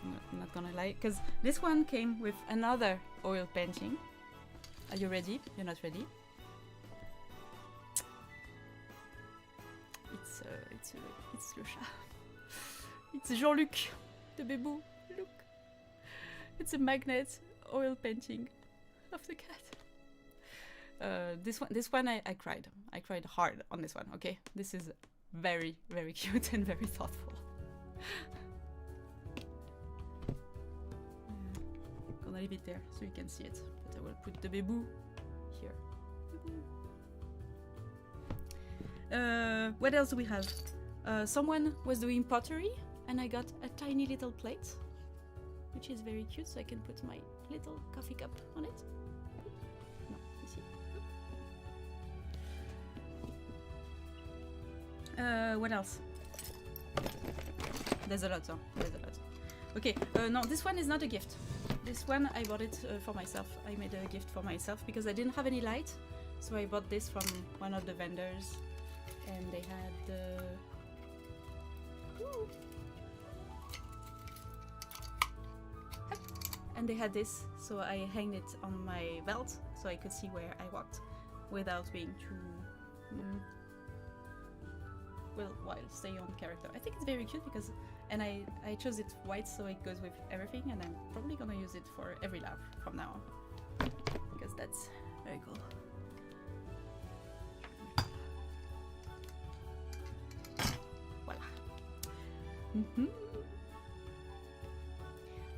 I'm not gonna lie, because this one came with another oil painting. Are you ready? You're not ready? It's le chat. It's Jean-Luc, the bébou. Look. It's a magnet oil painting of the cat. This one I cried. I cried hard on this one, okay? This is very, very cute and very thoughtful. Gonna leave it there so you can see it. But I will put the bamboo here. What else do we have? Someone was doing pottery and I got a tiny little plate, which is very cute, so I can put my little coffee cup on it. No, you see. What else? There's a lot, huh? There's a lot. Okay, no, this one is not a gift. This one, I bought it for myself. I made a gift for myself because I didn't have any light. So I bought this from one of the vendors. And they had the... And they had this, so I hanged it on my belt so I could see where I walked without being too... well, while staying on character. I think it's very cute because... And I chose it white so it goes with everything, and I'm probably gonna use it for every lab from now on. Because that's very cool.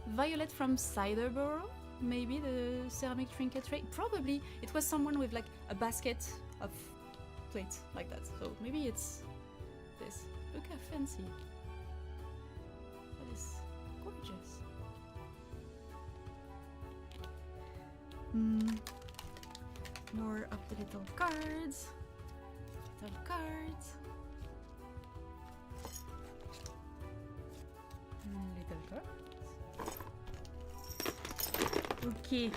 Violet from Ciderborough, maybe the ceramic trinket tray. Probably it was someone with like a basket of plates like that. So maybe it's this. Look how fancy. That is gorgeous. More of the little cards. Little cards. Little cards. Okay,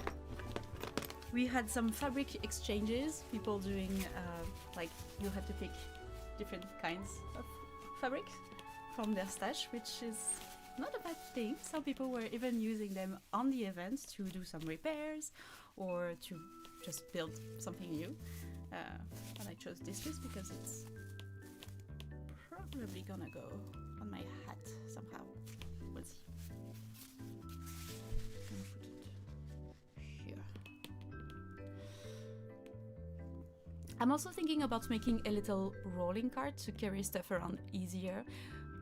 we had some fabric exchanges, people doing like you had to pick different kinds of fabric from their stash, which is not a bad thing. Some people were even using them on the event to do some repairs or to just build something new. And I chose this piece because it's probably gonna go on my hat somehow. We'll see. I'm also thinking about making a little rolling cart to carry stuff around easier.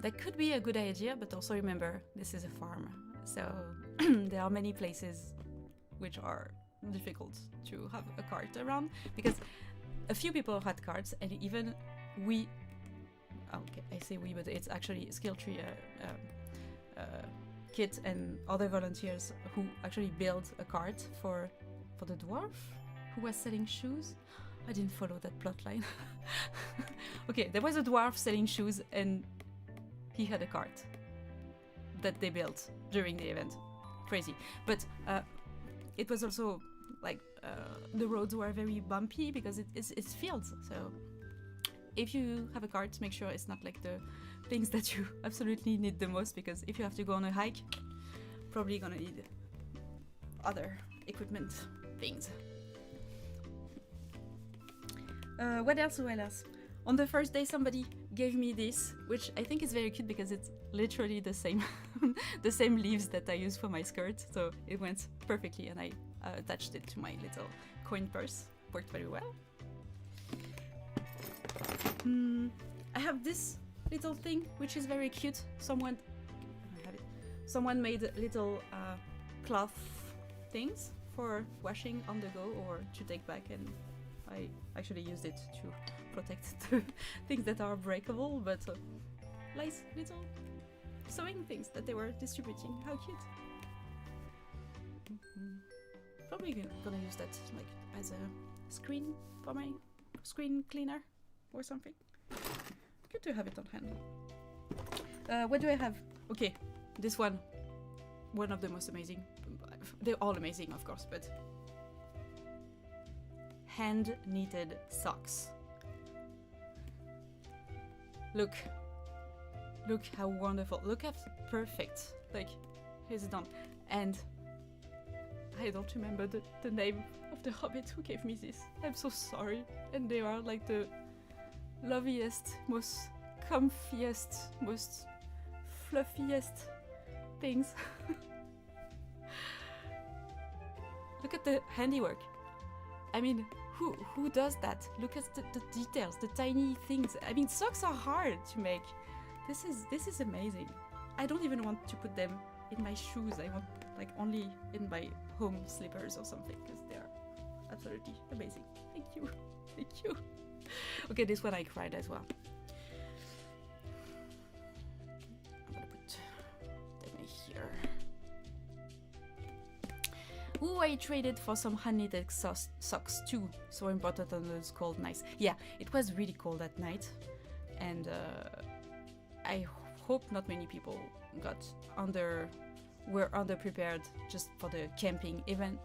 That could be a good idea, but also remember, this is a farm. So there are many places which are difficult to have a cart around, because a few people had carts, and even we, okay, I say we, but it's actually Skilltree, Kit and other volunteers who actually built a cart for the dwarf who was selling shoes. I didn't follow that plot line. Okay, there was a dwarf selling shoes and he had a cart that they built during the event. Crazy. But it was also like the roads were very bumpy because it's fields. So if you have a cart, make sure it's not like the things that you absolutely need the most, because if you have to go on a hike, probably gonna need other equipment things. What else? On the first day, somebody gave me this, which I think is very cute because it's literally the same, the same leaves that I use for my skirt. So it went perfectly, and I attached it to my little coin purse. Worked very well. I have this little thing, which is very cute. Someone made little cloth things for washing on the go or to take back, and I actually used it to protect the things that are breakable, but nice little sewing things that they were distributing. How cute! Probably gonna use that like as a screen for my screen cleaner or something. Good to have it on hand. What do I have? Okay, this one of the most amazing. They're all amazing, of course, but hand knitted socks. Look how wonderful. Look how perfect. Like, here's it done. And I don't remember the name of the hobbit who gave me this. I'm so sorry. And they are like the loveliest, most comfiest, most fluffiest things. Look at the handiwork. I mean, who does that? Look at the details, the tiny things. I mean, socks are hard to make. This is amazing. I don't even want to put them in my shoes. I want like only in my home slippers or something because they are absolutely amazing. Thank you. Thank you. Okay, this one I cried as well. I'm gonna put them here. Ooh, I traded for some hand-knitted socks too. So important on those cold nights. Yeah, it was really cold at night, and I hope not many people were underprepared just for the camping event,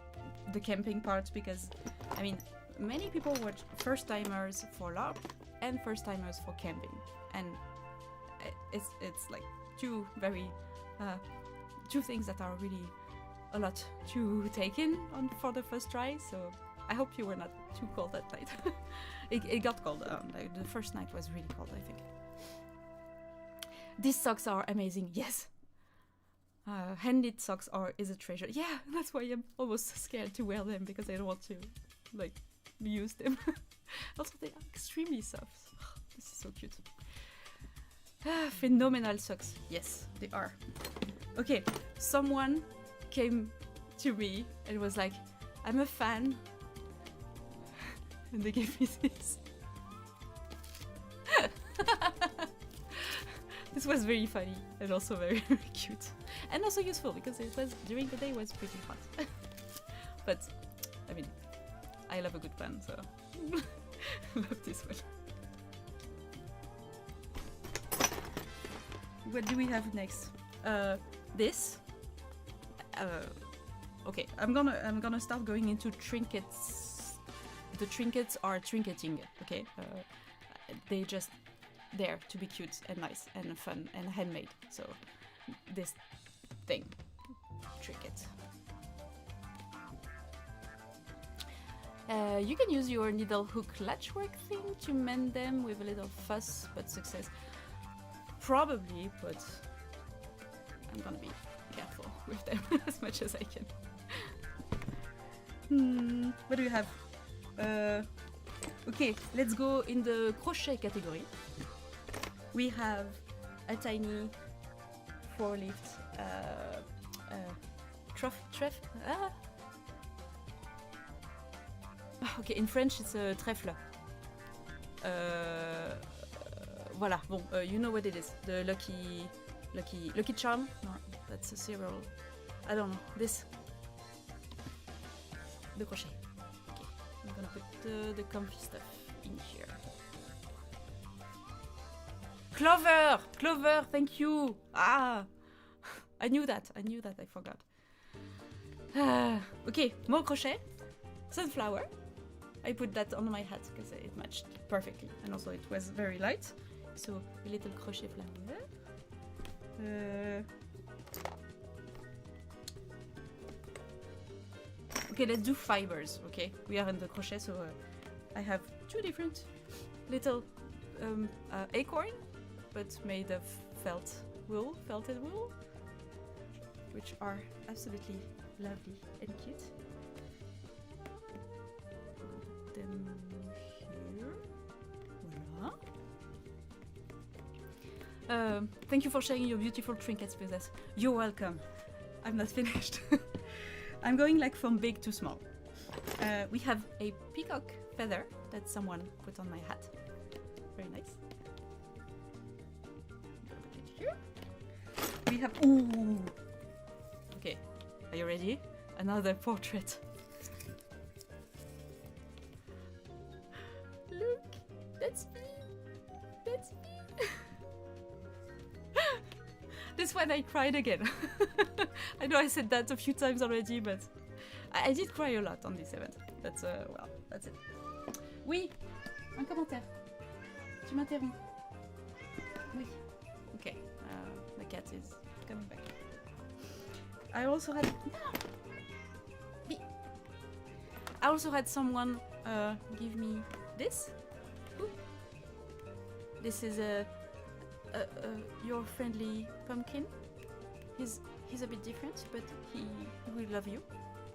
the camping part, because I mean many people were first timers for LARP and first timers for camping, and it's like two things that are really a lot to take in for the first try. So I hope you were not too cold that night. it got cold. Like the first night was really cold, I think. These socks are amazing. Yes. Hand-knit socks is a treasure. Yeah, that's why I'm almost scared to wear them, because I don't want to like use them. Also, they are extremely soft. This is so cute. Phenomenal socks. Yes, they are. Okay, someone came to me and was like, I'm a fan. And they gave me this. This was very funny and also very, very cute. And also useful because it was during the day was pretty hot. But I mean, I love a good fan, so love this one. What do we have next? This. Okay, I'm gonna start going into trinkets. The trinkets are trinketing. Okay, they just there to be cute and nice and fun and handmade. So this thing, trinket. You can use your needle hook latchwork thing to mend them with a little fuss, but success. Probably, but I'm gonna be careful with them as much as I can. What do we have? Okay, let's go in the crochet category. We have a tiny four-leafed okay, in French it's a trèfle. Voilà, bon, you know what it is. The lucky charm? No, that's a cereal. I don't know. This. The crochet. Okay, I'm gonna put the comfy stuff in here. Clover! Clover, thank you! Ah! I knew that, I forgot. Okay, more crochet. Sunflower. I put that on my hat because it matched perfectly. And also it was very light. So, a little crochet flower. Okay, let's do fibers, okay? We are in the crochet, so I have two different little acorn, but made of felted wool, which are absolutely lovely and cute. Put them here. Voila. Thank you for sharing your beautiful trinkets with us. You're welcome. I'm not finished. I'm going like from big to small. We have a peacock feather that someone put on my hat. Very nice. Put it here. We have... Ooh! Okay, are you ready? Another portrait. Look! That's me! That's me! This one I cried again. I know I said that a few times already, but I did cry a lot on this event. That's well, that's it. Oui, un commentaire. Tu m'interromps. Oui. Okay. The cat is coming back. I also had. I also had someone give me this. Ooh. This is your friendly pumpkin. He's a bit different, but he will love you.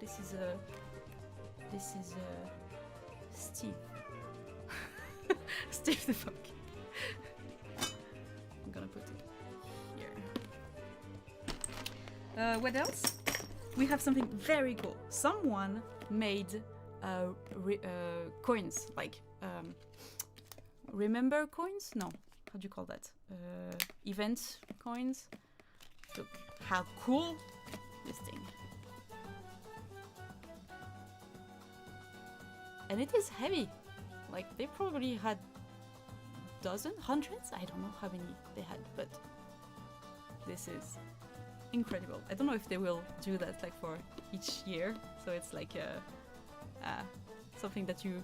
This is Steve. Steve the pumpkin. I'm gonna put it here. What else? We have something very cool. Someone made coins, like remember coins? No, how do you call that? Event coins. Look how cool this thing. And it is heavy. Like they probably had dozens, hundreds. I don't know how many they had, but this is incredible. I don't know if they will do that like for each year. So it's like something that you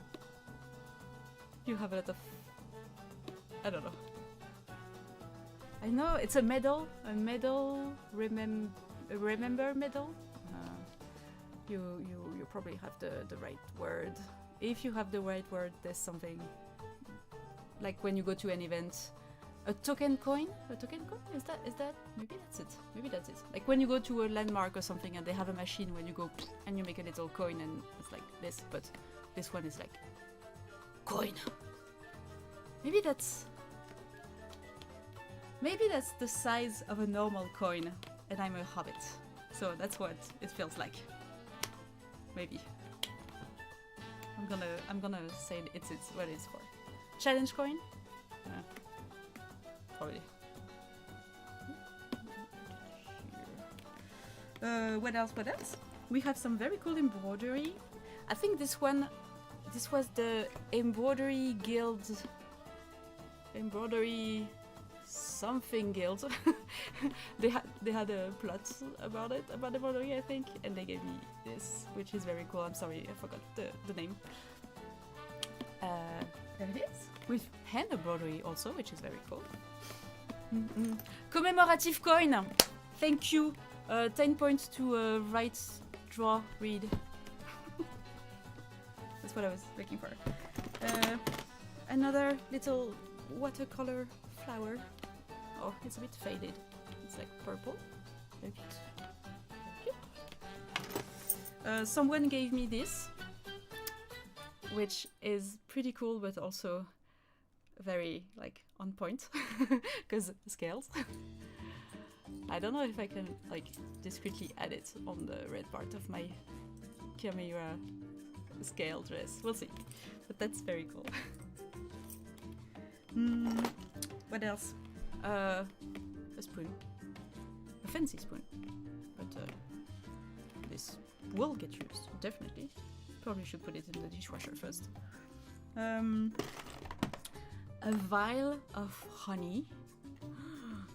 have a lot of. I don't know. I know it's a medal, remember medal. You probably have the right word. If you have the right word, there's something like when you go to an event, a token coin. A token coin is that maybe that's it. Like when you go to a landmark or something and they have a machine when you go and you make a little coin and it's like this, but this one is like coin. Maybe that's the size of a normal coin, and I'm a hobbit, so that's what it feels like. Maybe. I'm gonna say it's what it's for. Challenge coin? Probably. What else? We have some very cool embroidery. I think this was the embroidery guild. Embroidery something guild. they had a plot about embroidery, I think, and they gave me this, which is very cool. I'm sorry, I forgot the name. There it is, with hand embroidery also, which is very cool. Commemorative coin. Thank you. 10 points to write, draw, read. That's what I was looking for. Another little watercolor flower. Oh, it's a bit faded. It's like purple. Very cute. Someone gave me this, which is pretty cool, but also very like on point because scales. I don't know if I can like discreetly add it on the red part of my camera scale dress. We'll see, but that's very cool. What else? A spoon, a fancy spoon, but this will get used, definitely. Probably should put it in the dishwasher first. A vial of honey.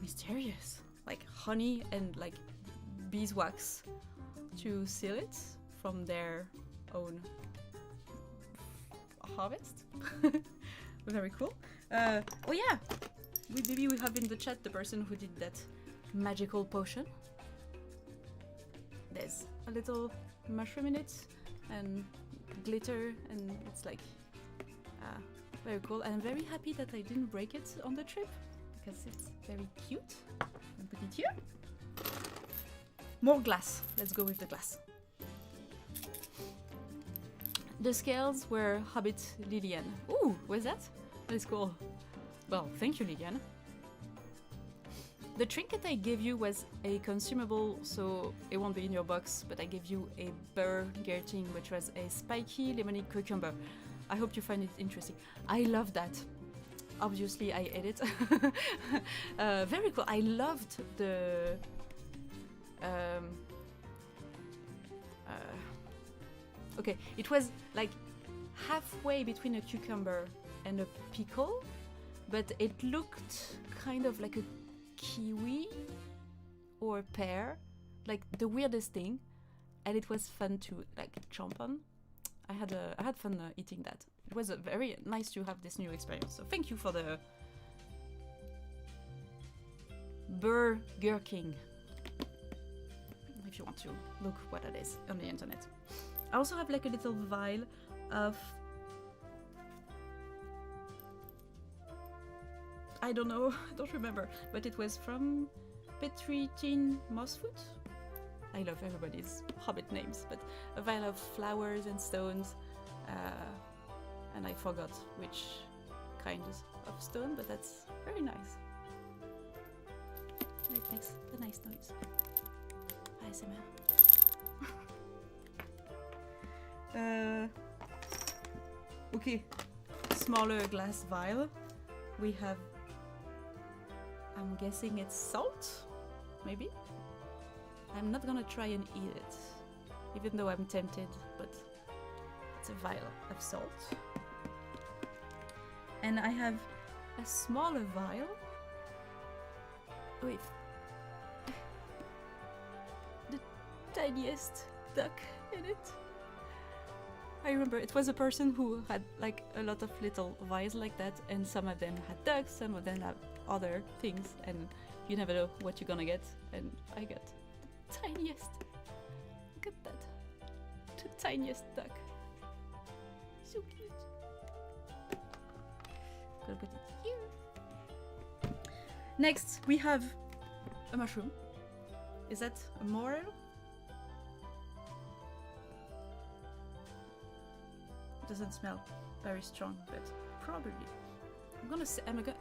Mysterious. Like honey and like beeswax to seal it from their own harvest. Very cool. Oh yeah! Maybe we have in the chat the person who did that magical potion. There's a little mushroom in it and glitter, and it's like very cool. And I'm very happy that I didn't break it on the trip because it's very cute. And put it here. More glass. Let's go with the glass. The scales were Hobbit Lillian. Ooh, what's that? That's cool. Well, thank you, Lillian. The trinket I gave you was a consumable, so it won't be in your box, but I gave you a burr gerting, which was a spiky lemony cucumber. I hope you find it interesting. I love that. Obviously, I ate it. Very cool. I loved the... okay, it was like halfway between a cucumber and a pickle, but it looked kind of like a kiwi or a pear, like the weirdest thing, and it was fun to like chomp on. I had fun eating that. It was very nice to have this new experience. So thank you for the Burger King. If you want to look what it is on the internet. I also have like a little vial of, I don't know, I don't remember, but it was from Petri Tin Mossfoot. I love everybody's Hobbit names, but a vial of flowers and stones, and I forgot which kind of stone, but that's very nice. It makes a nice noise. ASMR. Okay, smaller glass vial. We have, I'm guessing it's salt, maybe? I'm not gonna try and eat it, even though I'm tempted, but it's a vial of salt. And I have a smaller vial with the tiniest duck in it. I remember it was a person who had like a lot of little vials like that, and some of them had ducks, some of them have other things, and you never know what you're gonna get. And I got the tiniest. Look at that. The tiniest duck. So cute. Gonna put it here. Next, we have a mushroom. Is that a morel? Doesn't smell very strong, but probably.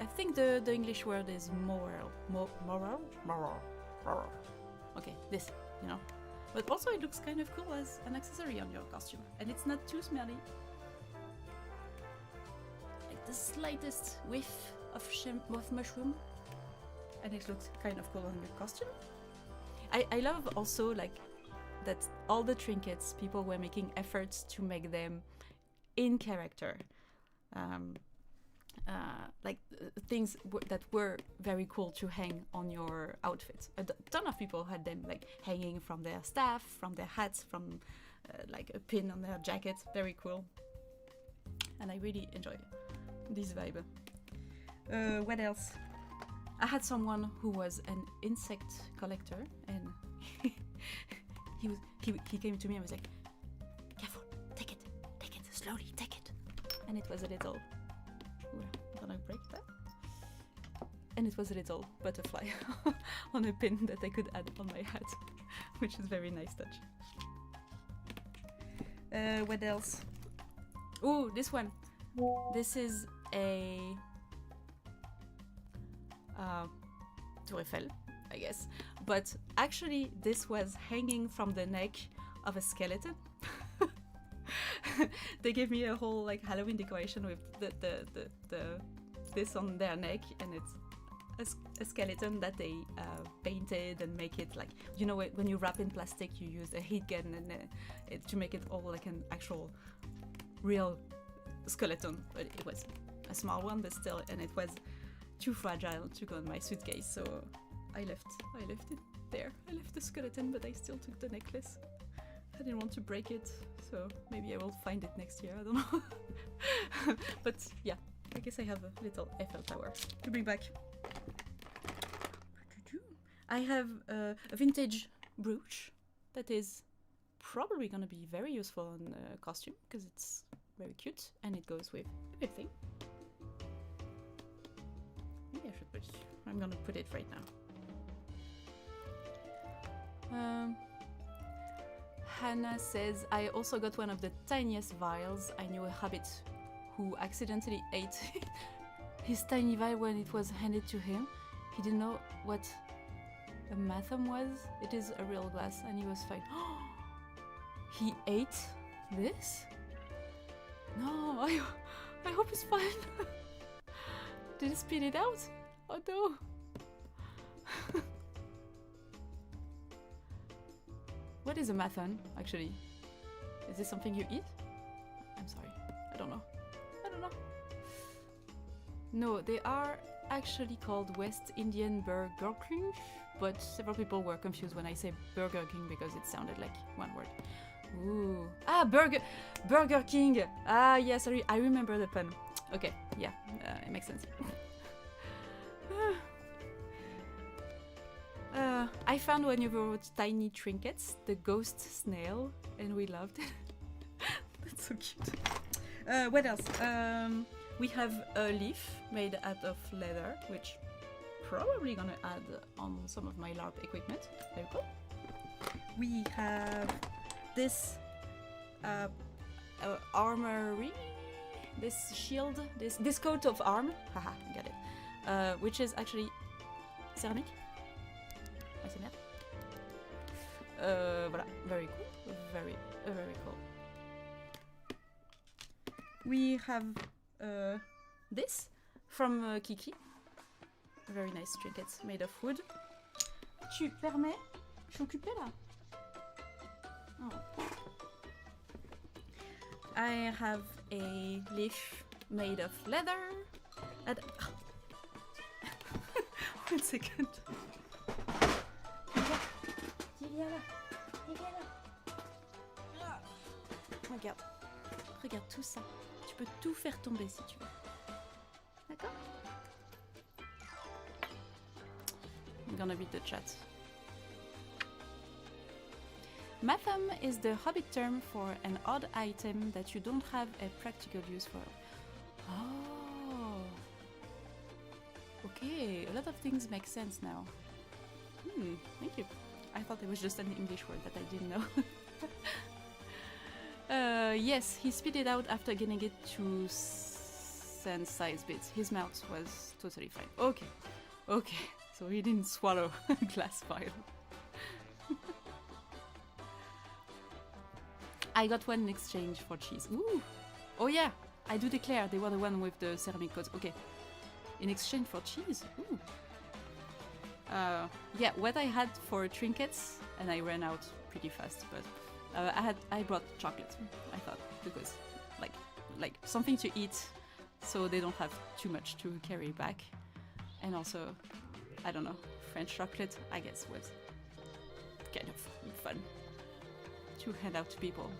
I think the English word is morel. Morel. Okay, this, you know. But also it looks kind of cool as an accessory on your costume, and it's not too smelly. Like the slightest whiff of mushroom, and it looks kind of cool on your costume. I love also like that all the trinkets, people were making efforts to make them in character, things that were very cool to hang on your outfit. A ton of people had them like hanging from their staff, from their hats, from like a pin on their jacket. Very cool, and I really enjoy this vibe. What else? I had someone who was an insect collector, and he came to me and was like, "Careful, take it, slowly, take it." And it was a little, I'm gonna break that. And it was a little butterfly on a pin that I could add on my hat, which is very nice touch. What else? Oh, this one. This is a Tour Eiffel, I guess. But actually, this was hanging from the neck of a skeleton. They gave me a whole like Halloween decoration with the this on their neck, and it's a skeleton that they painted and make it like, you know, when you wrap in plastic, you use a heat gun and to make it all like an actual real skeleton. But it was a small one, but still, and it was too fragile to go in my suitcase, so I left it there. I left the skeleton, but I still took the necklace. I didn't want to break it, so maybe I will find it next year, I don't know. But yeah, I guess I have a little Eiffel Tower to bring back. I have a vintage brooch that is probably gonna be very useful on a costume, because it's very cute, and it goes with everything. Maybe I should put it, I'm gonna put it right now. Hannah says, I also got one of the tiniest vials. I knew a hobbit who accidentally ate his tiny vial when it was handed to him. He didn't know what a matham was. It is a real glass, and he was fine. He ate this? No, I hope he's fine. Did he spit it out? Oh no. What is a matham, actually? Is this something you eat? I'm sorry, I don't know. No, they are actually called West Indian Burger King, but several people were confused when I say Burger King because it sounded like one word. Ooh. Ah, Burger King! Ah, yes, I remember the pun. Okay, yeah, it makes sense. I found when you wrote tiny trinkets, the ghost snail, and we loved it. That's so cute. What else? We have a leaf made out of leather, which probably gonna add on some of my LARP equipment. Very cool. We have this armory, this shield, this coat of arm. Haha, got it. Which is actually ceramic. Voilà, very cool, very cool. We have this from Kiki. Very nice trinkets made of wood. Tu permets? Je suis occupée là. Oh. I have a leaf made of leather. One second. Regarde. Regarde tout ça. Tu peux tout faire tomber si tu veux. D'accord? I'm gonna read the chat. Matham is the Hobbit term for an odd item that you don't have a practical use for. Oh. Okay, a lot of things make sense now. Thank you. I thought it was just an English word that I didn't know. Yes, he spit it out after getting it to sense-sized bits. His mouth was totally fine. Okay, okay. So he didn't swallow a glass vial. I got one in exchange for cheese. Ooh! Oh yeah! I do declare they were the one with the ceramic codes. Okay. In exchange for cheese? Ooh. Yeah, what I had for trinkets, and I ran out pretty fast, but I brought chocolate, I thought, because like something to eat so they don't have too much to carry back. And also, I don't know, French chocolate, I guess, was kind of fun to hand out to people.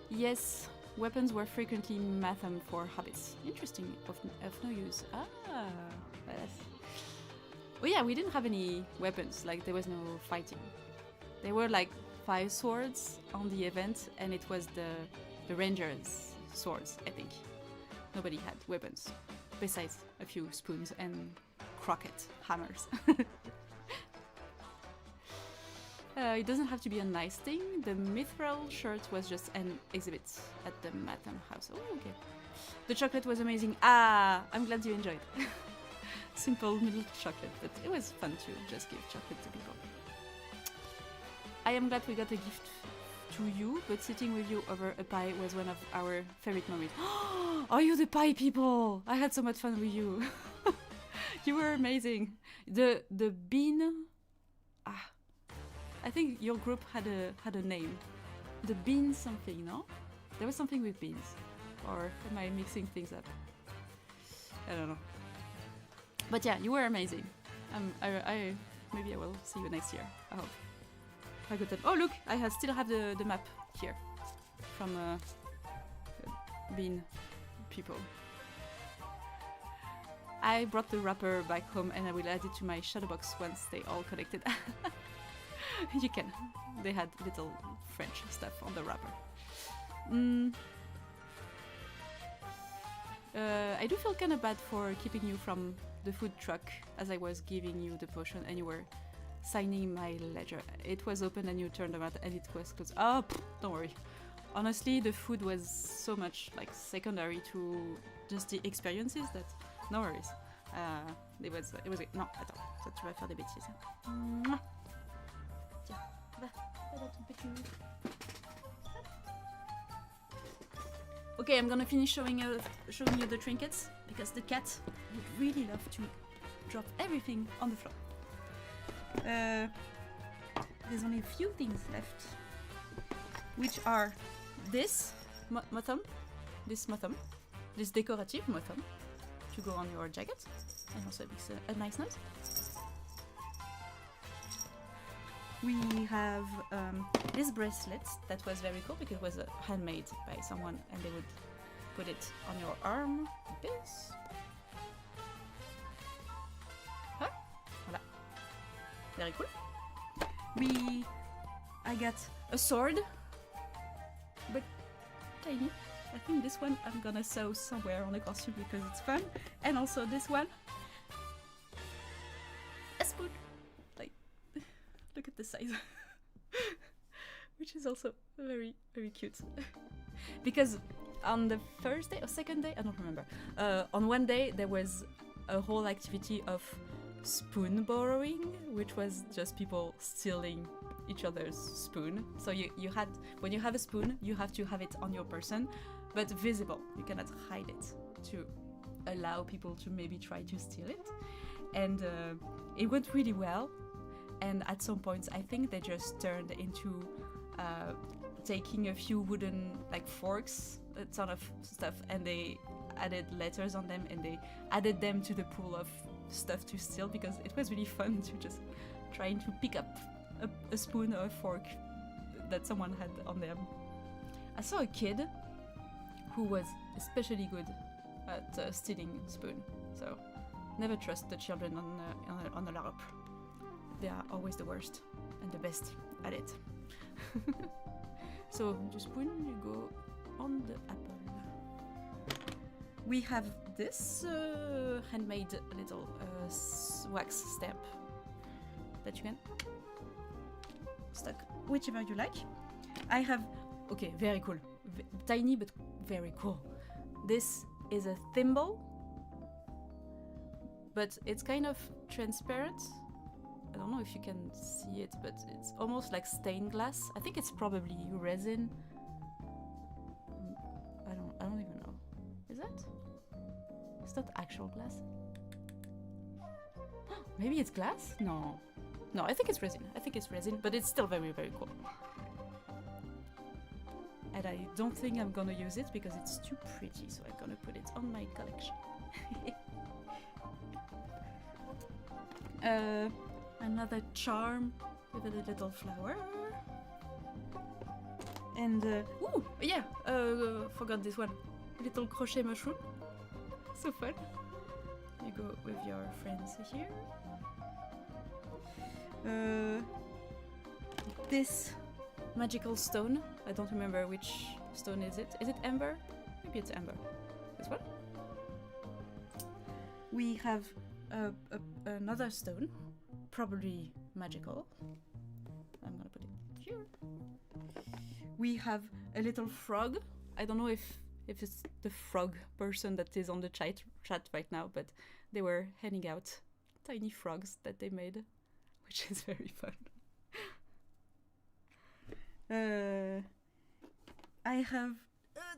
Yes, weapons were frequently Matham for hobbits. Interesting, of no use. Ah, yes. Oh yeah, we didn't have any weapons, like there was no fighting. There were like 5 swords on the event, and it was the rangers' swords, I think. Nobody had weapons, besides a few spoons and croquet hammers. It doesn't have to be a nice thing. The mithril shirt was just an exhibit at the Matham house. Oh, okay. The chocolate was amazing. Ah, I'm glad you enjoyed. Simple milk chocolate, but it was fun to just give chocolate to people. I am glad we got a gift to you, but sitting with you over a pie was one of our favorite moments. Are you the pie people? I had so much fun with you. You were amazing. The bean. I think your group had a name. The bean something, no? There was something with beans. Or am I mixing things up? I don't know. But yeah, you were amazing. I maybe I will see you next year. I hope. I got that. Oh look, I still have the map here from Bean people. I brought the wrapper back home and I will add it to my shadow box once they all connected. You can. They had little French stuff on the wrapper. I do feel kind of bad for keeping you from the food truck as I was giving you the potion and you were signing my ledger. It was open and you turned around and it was closed. Oh, don't worry. Honestly, the food was so much like secondary to just the experiences that no worries. It was non, attends, ça tu vas faire des bêtises. Tiens, va dans ton petit. Okay, I'm gonna finish showing you the trinkets because the cat would really love to drop everything on the floor. There's only a few things left, which are this Matham, this decorative Matham to go on your jacket, and also it makes a nice noise. We have this bracelet that was very cool because it was handmade by someone and they would put it on your arm like this. Huh? Voilà. Very cool. I got a sword, but tiny. I think this one I'm gonna sew somewhere on the costume because it's fun. And also this one. A spoon. Like, look at the size. Which is also very, very cute. Because on the first day or second day, I don't remember. On one day there was a whole activity of spoon borrowing, which was just people stealing each other's spoon. So you had, when you have a spoon, you have to have it on your person, but visible. You cannot hide it to allow people to maybe try to steal it. And it went really well. And at some points, I think they just turned into taking a few wooden like forks, a ton of stuff, and they added letters on them, and they added them to the pool of stuff to steal, because it was really fun to just trying to pick up a spoon or a fork that someone had on them. I saw a kid who was especially good at stealing spoon, so never trust the children on a LARP. They are always the worst and the best at it. So the spoon, you go on the apple. We have this handmade little wax stamp that you can stuck whichever you like. I have, okay, very cool, tiny but very cool. This is a thimble, but it's kind of transparent. I don't know if you can see it, but it's almost like stained glass. I think it's probably resin. I don't even know. Is it? It's not actual glass. Maybe it's glass? No. No, I think it's resin. I think it's resin, but it's still very, very cool. And I don't think I'm gonna use it because it's too pretty, so I'm gonna put it on my collection. Another charm with a little flower. And, ooh, yeah, forgot this one. Little crochet mushroom. So fun. You go with your friends here. This magical stone. I don't remember which stone is it. Is it amber? Maybe it's amber. This one. We have another stone, probably magical. I'm gonna put it here. We have a little frog. I don't know if it's the frog person that is on the chat right now, but they were handing out tiny frogs that they made, which is very fun. I have a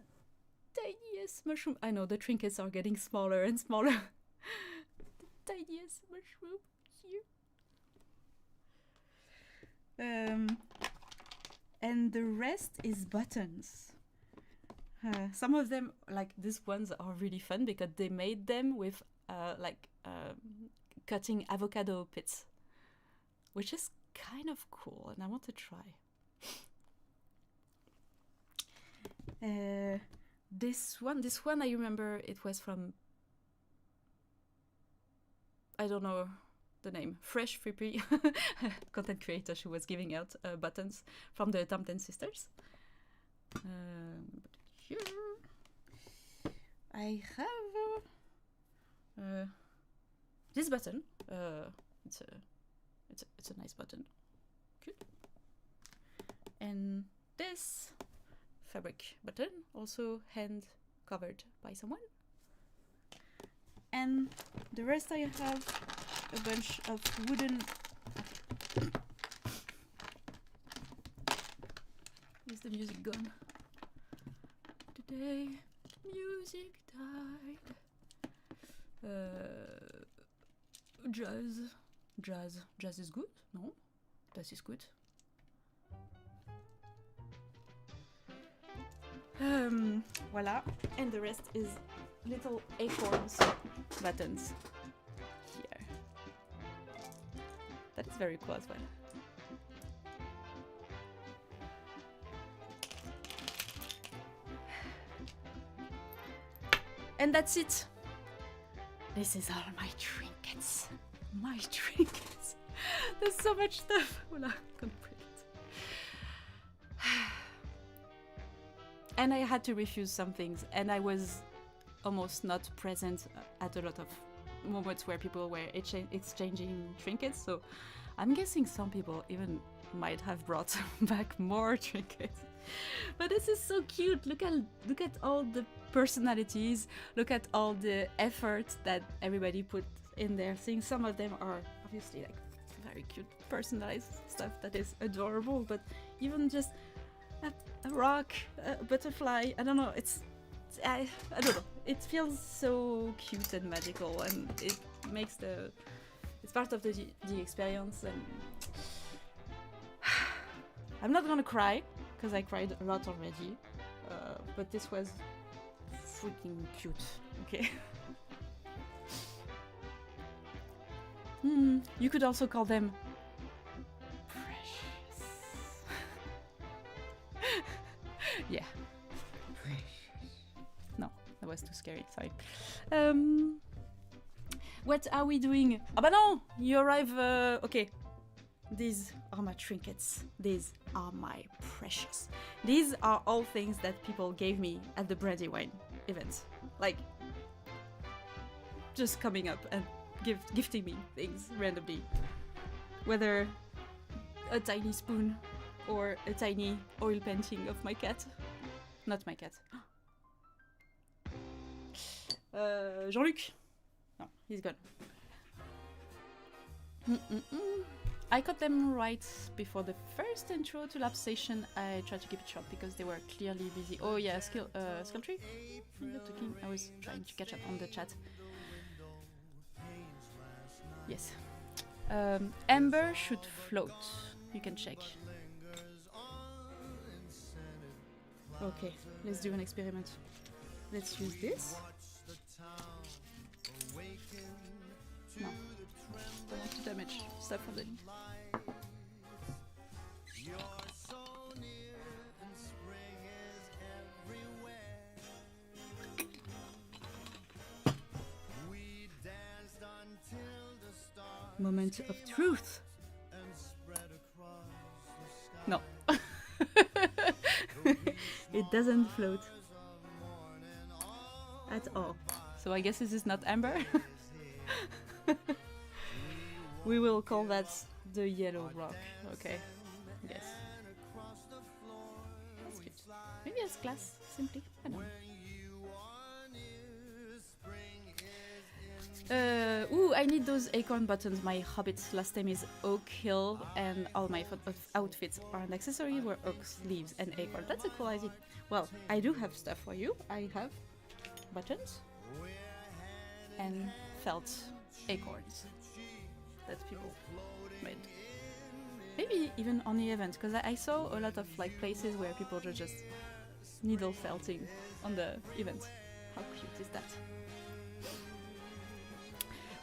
tiniest mushroom. I know the trinkets are getting smaller and smaller. The tiniest mushroom here. And the rest is buttons. Some of them, like these ones, are really fun because they made them with cutting avocado pits, which is kind of cool, and I want to try. This one I remember it was from, I don't know the name, Fresh Frippy, content creator. She was giving out buttons from the Tamten sisters. Here I have this button. It's a nice button. Good. And this fabric button, also hand covered by someone. And the rest I have a bunch of wooden. Is the music gone? Today, music died. Jazz is good? No, jazz is good. Voila, and the rest is little acorns buttons here. That is very cool as well. And that's it. This is all my trinkets. My trinkets. There's so much stuff. Voila, can't break it. And I had to refuse some things, and I was almost not present at a lot of moments where people were exchanging trinkets, so I'm guessing some people even might have brought back more trinkets. But this is so cute. Look at all the personalities. Look at all the effort that everybody put in their things. Some of them are obviously like very cute personalized stuff that is adorable, but even just a rock, a butterfly, I don't know, I don't know, it feels so cute and magical, and it makes it's part of the experience. And I'm not gonna cry because I cried a lot already, but this was freaking cute. Okay. You could also call them precious. Yeah. Precious. No, that was too scary. Sorry. What are we doing? Ah bah non! You arrive. Okay. These are my trinkets. These are my precious. These are all things that people gave me at the Brandywine event. Like, just coming up and gifting me things randomly. Whether a tiny spoon or a tiny oil painting of my cat. Not my cat. Jean-Luc? No, he's gone. I got them right before the first intro to lab station. I tried to keep it short because they were clearly busy. Oh yeah, skill tree? You're talking? I was trying to catch up on the chat. Yes. Amber should float. You can check. Okay, let's do an experiment. Let's use this. No. Don't want to damage stuff on the link. Moment of truth. No. It doesn't float at all. So I guess this is not amber. We will call that the yellow rock. Okay. Yes. That's cute. Maybe it's glass, simply. I don't know. Ooh, I need those acorn buttons. My hobbit last time is oak hill, and all my outfits and accessories were oak leaves and acorn. That's a cool idea. Well, I do have stuff for you. I have buttons and felt acorns that people made. Maybe even on the event, because I saw a lot of like places where people were just needle felting on the event. How cute is that?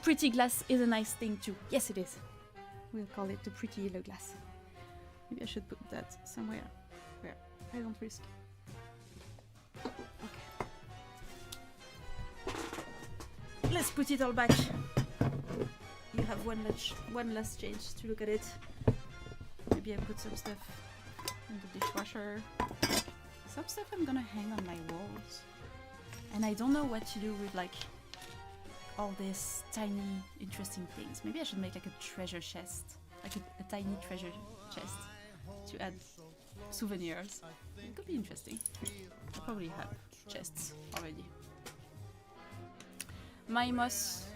Pretty glass is a nice thing too. Yes, it is. We'll call it the pretty yellow glass. Maybe I should put that somewhere where I don't risk. Okay. Let's put it all back. You have one last change to look at it. Maybe I put some stuff in the dishwasher. Some stuff I'm gonna hang on my walls. And I don't know what to do with like all these tiny interesting things. Maybe I should make like a treasure chest. Like a tiny treasure chest to add souvenirs. It could be interesting. I probably have chests already. My moth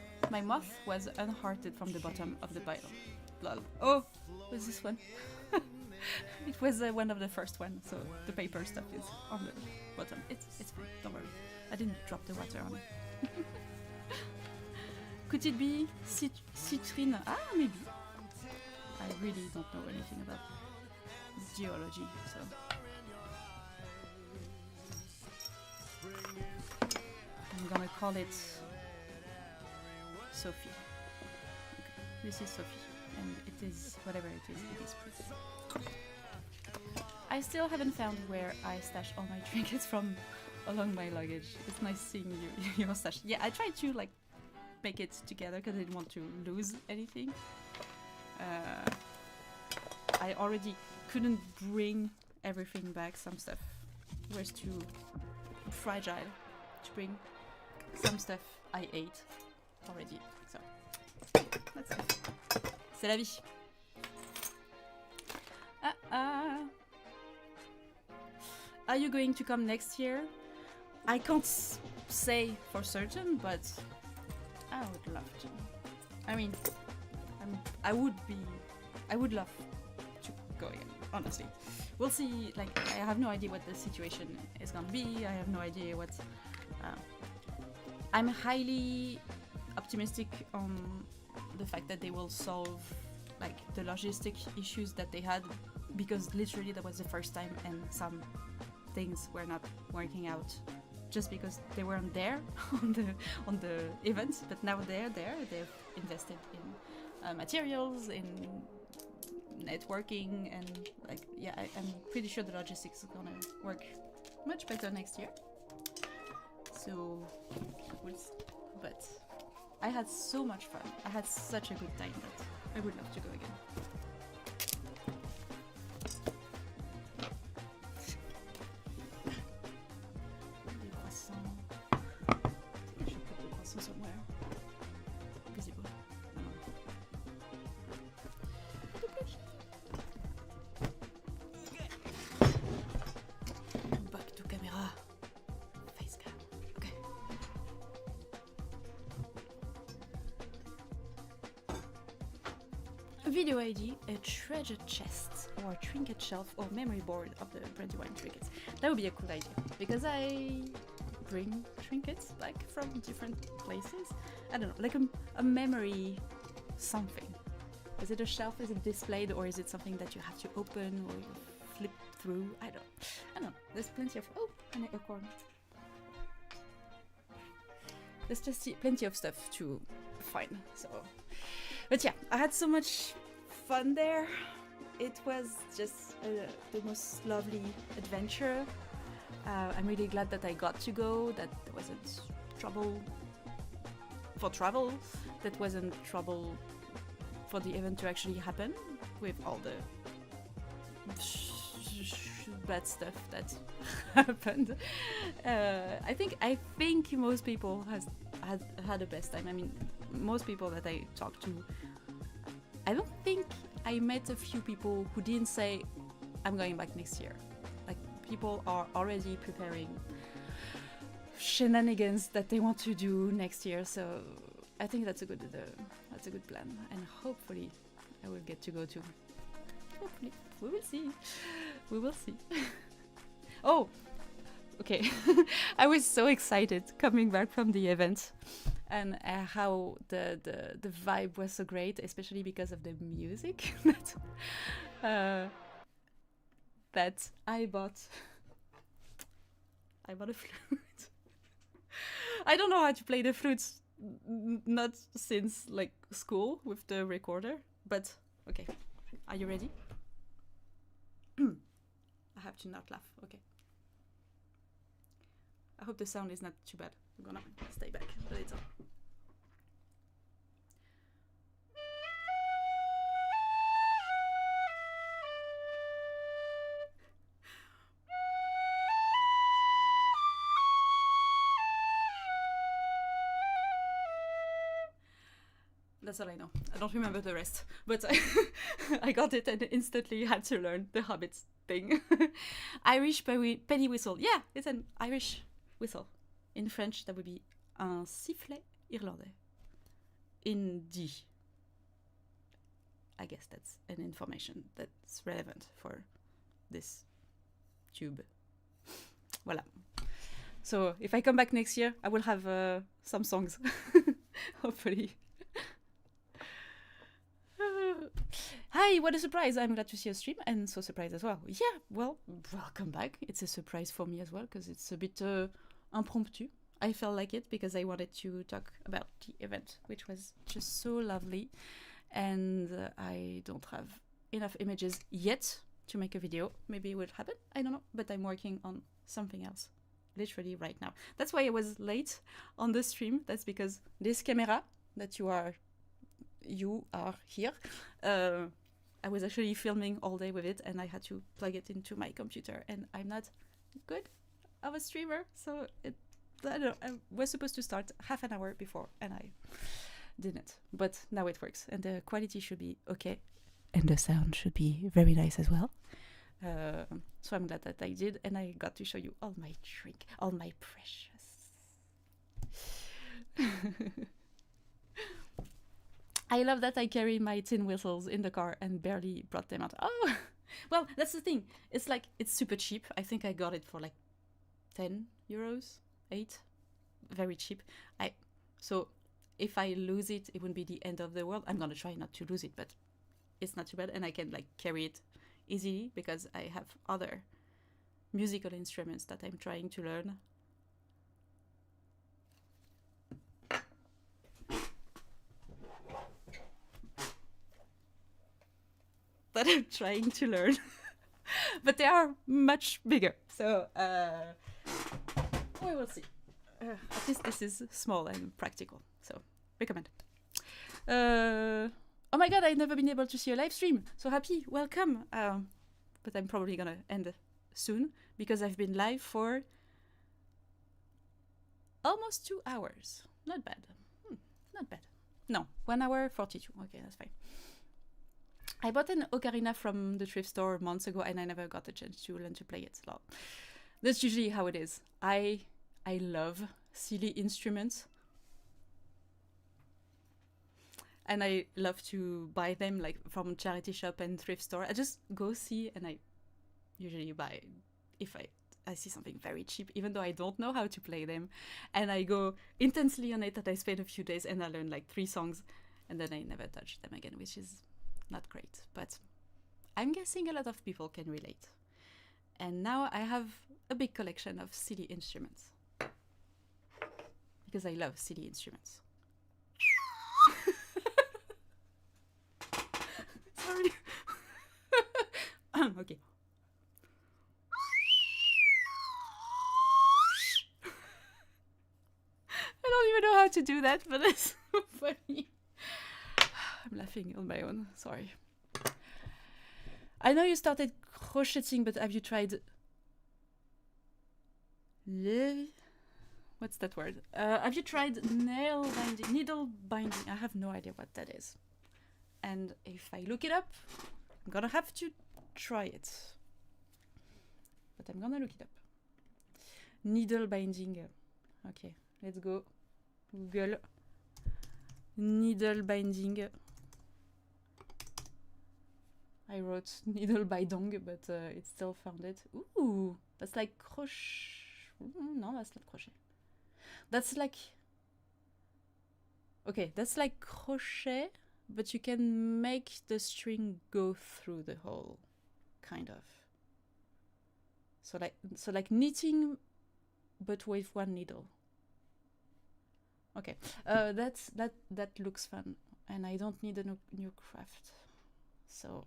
was unhearted from the bottom of the pile. Lol. Oh, what's this one? It was one of the first ones, so the paper stuff is on the bottom. It's fine, don't worry. I didn't drop the water on it. Could it be citrine? Ah, maybe. I really don't know anything about geology, so. I'm gonna call it Sophie. Okay. This is Sophie, and it is whatever it is pretty. I still haven't found where I stashed all my trinkets from along my luggage. It's nice seeing your stash. Yeah, I tried to like make it together because I didn't want to lose anything. I already couldn't bring everything back. Some stuff was too fragile to bring. Some stuff I ate already. So that's it. C'est la vie. Are you going to come next year? I can't say for certain, but I would love to. I mean, I would love to go again, honestly. We'll see, like, I have no idea what the situation is gonna be, I have no idea what... I'm highly optimistic on the fact that they will solve, like, the logistic issues that they had, because literally that was the first time and some things were not working out just because they weren't there on the events, but now they're there. They've invested in materials, in networking, and like, yeah, I'm pretty sure the logistics is gonna work much better next year. So, but I had so much fun. I had such a good time that I would love to go again. Somewhere visible. Back to camera. Face cam. Okay. Video ID, a treasure chest or trinket shelf or memory board of the Brandywine trinkets. That would be a cool idea because I bring trinkets back from different places. I don't know, like a memory something. Is it a shelf? Is it displayed, or is it something that you have to open or you flip through? I don't know. There's plenty of and a corn. There's just plenty of stuff to find. So, but yeah, I had so much fun there. It was just the most lovely adventure. I'm really glad that I got to go, that there wasn't trouble for travel, that wasn't trouble for the event to actually happen, with all the bad stuff that happened. I think most people had the best time. I mean, most people that I talked to, I don't think I met a few people who didn't say, I'm going back next year. People are already preparing shenanigans that they want to do next year, so I think that's a good plan, and hopefully I will get to go too. Hopefully, we will see. Oh, okay. I was so excited coming back from the event, and how the vibe was so great, especially because of the music that I bought a flute. I don't know how to play the flute, not since like school with the recorder, but okay. Are you ready? I have to not laugh, okay. I hope the sound is not too bad. I'm gonna stay back a little. That's all I know. I don't remember the rest, but I got it and instantly had to learn the Hobbit thing. Irish penny whistle. Yeah, it's an Irish whistle. In French, that would be un sifflet irlandais. In D. I guess that's an information that's relevant for this tube. Voila. So if I come back next year, I will have some songs, hopefully. Hi, what a surprise! I'm glad to see your stream, and so surprised as well. Yeah, well, welcome back. It's a surprise for me as well, because it's a bit impromptu. I felt like it because I wanted to talk about the event, which was just so lovely. And I don't have enough images yet to make a video. Maybe it will happen, I don't know, but I'm working on something else, literally right now. That's why I was late on the stream. That's because this camera that you are here, I was actually filming all day with it, and I had to plug it into my computer, and I'm not good of a streamer, so I don't know, I was supposed to start half an hour before, and I didn't, but now it works, and the quality should be okay, and the sound should be very nice as well. So I'm glad that I did, and I got to show you all my all my precious. I love that I carry my tin whistles in the car and barely brought them out. Oh, well, that's the thing. It's like, it's super cheap. I think I got it for like 10 euros, 8. Very cheap. So if I lose it, it wouldn't be the end of the world. I'm gonna try not to lose it, but it's not too bad. And I can like carry it easily because I have other musical instruments that I'm trying to learn. That I'm trying to learn. But they are much bigger. So we will see. At least this is small and practical. So recommend. Oh my god, I've never been able to see a live stream. So happy, welcome. But I'm probably gonna end soon because I've been live for almost 2 hours. Not bad. Not bad. No, 1 hour 42. Okay, that's fine. I bought an ocarina from the thrift store months ago and I never got a chance to learn to play it. So that's usually how it is. I love silly instruments. And I love to buy them like from charity shop and thrift store. I just go see and I usually buy if I see something very cheap, even though I don't know how to play them. And I go intensely on it that I spend a few days and I learn like 3 songs and then I never touch them again, which is not great. But I'm guessing a lot of people can relate. And now I have a big collection of silly instruments. Because I love silly instruments. Sorry. Okay. I don't even know how to do that, but it's so funny. I'm laughing on my own. Sorry. I know you started crocheting, but have you tried... What's that word? Have you tried needle binding? I have no idea what that is. And if I look it up, I'm gonna have to try it. But I'm gonna look it up. Needle binding. Okay, let's go. Google. Needle binding. I wrote needle binding, but it still found it. Ooh, that's like crochet. No, that's not crochet. That's like... Okay, that's like crochet, but you can make the string go through the hole, kind of. So like knitting, but with one needle. Okay, that looks fun, and I don't need a new craft. So,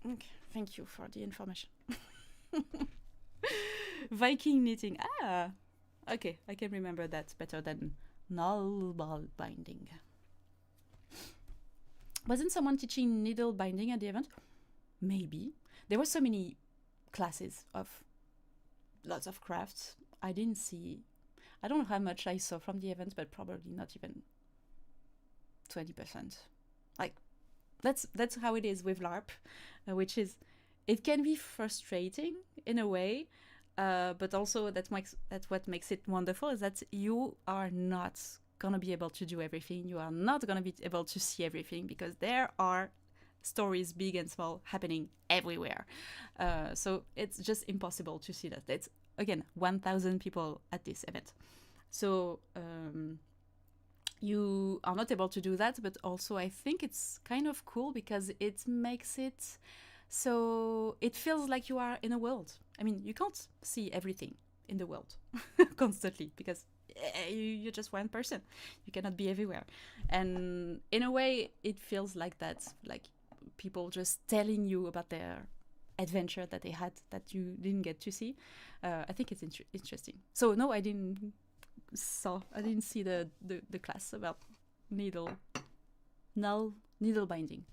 okay, thank you for the information. Viking knitting. Ah, okay, I can remember that better than null ball binding. Wasn't someone teaching needle binding at the event? Maybe. There were so many classes of lots of crafts. I didn't see... I don't know how much I saw from the event, but probably not even 20%. Like, that's how it is with LARP, which is... It can be frustrating in a way, but also that's what makes it wonderful, is that you are not gonna be able to do everything. You are not gonna be able to see everything because there are stories, big and small, happening everywhere. So it's just impossible to see that. It's, again, 1,000 people at this event. So you are not able to do that, but also I think it's kind of cool because it makes it so it feels like you are in a world. I mean, you can't see everything in the world constantly because you're just one person. You cannot be everywhere. And in a way, it feels like that, like people just telling you about their adventure that they had that you didn't get to see. I think it's interesting. So no, I didn't see the class about needle binding.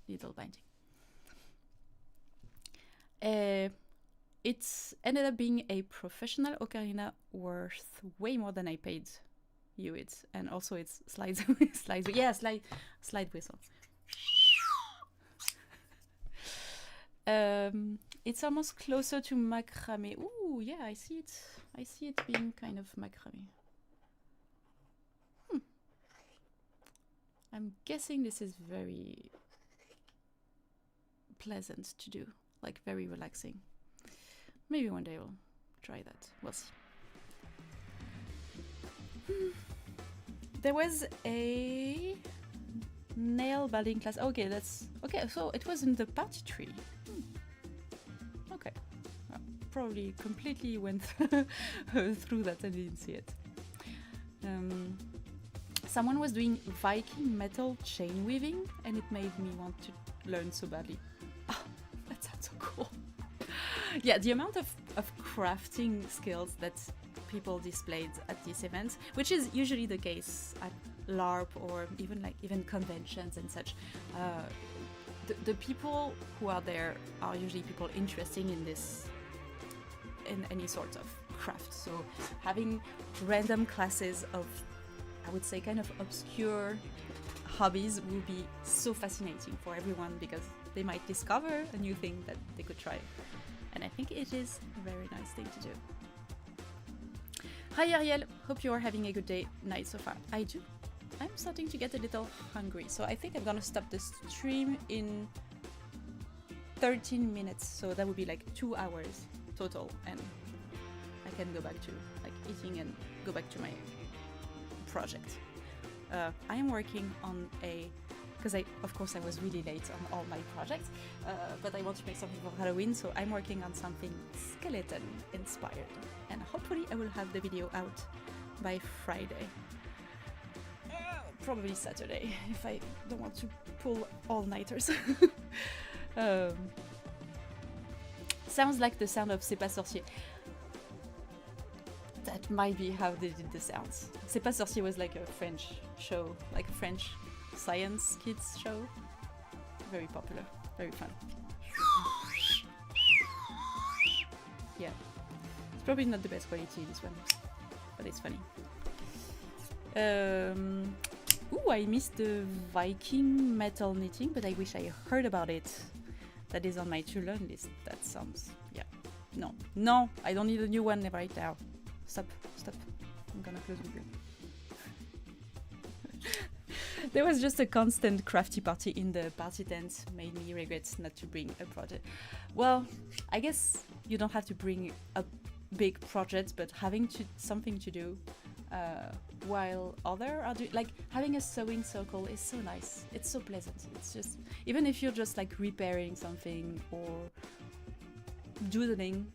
It ended up being a professional ocarina worth way more than I paid you it, and also it's slide whistle. It's almost closer to macrame. Ooh, yeah, I see it being kind of macrame. I'm guessing this is very pleasant to do, like very relaxing. Maybe one day I'll try that. We'll see. There was a nail building class. Okay, that's okay. So it was in the party tree. Okay, well, probably completely went through that and didn't see it. Someone was doing Viking metal chain weaving, and it made me want to learn so badly. Oh, that sounds so cool. Yeah, the amount of crafting skills that people displayed at this event, which is usually the case at LARP or even conventions and such. The people who are there are usually people interested in any sort of craft. So having random classes of, I would say, kind of obscure hobbies would be so fascinating for everyone, because they might discover a new thing that they could try. And I think it is a very nice thing to do. Hi Ariel, hope you are having a good day, night so far. I do. I'm starting to get a little hungry, so I think I'm gonna stop the stream in 13 minutes, so that would be like 2 hours total, and I can go back to like eating and go back to my project. I am working on because of course I was really late on all my projects, but I want to make something for Halloween, so I'm working on something skeleton inspired, and hopefully I will have the video out by Friday. Probably Saturday, if I don't want to pull all-nighters. Sounds like the sound of C'est pas sorcier. That might be how they did the sounds. C'est pas sorcier was like a French show, like a French science kids show. Very popular, very fun. Yeah, it's probably not the best quality, this one, but it's funny. Ooh, I missed the Viking metal knitting, but I wish I heard about it. That is on my to-learn list. That sounds, yeah. No, I don't need a new one right now. Stop. I'm gonna close with you. There was just a constant crafty party in the party tent. Made me regret not to bring a project. Well, I guess you don't have to bring a big project, but having something to do while other are like having a sewing circle is so nice. It's so pleasant. It's just, even if you're just like repairing something or doodling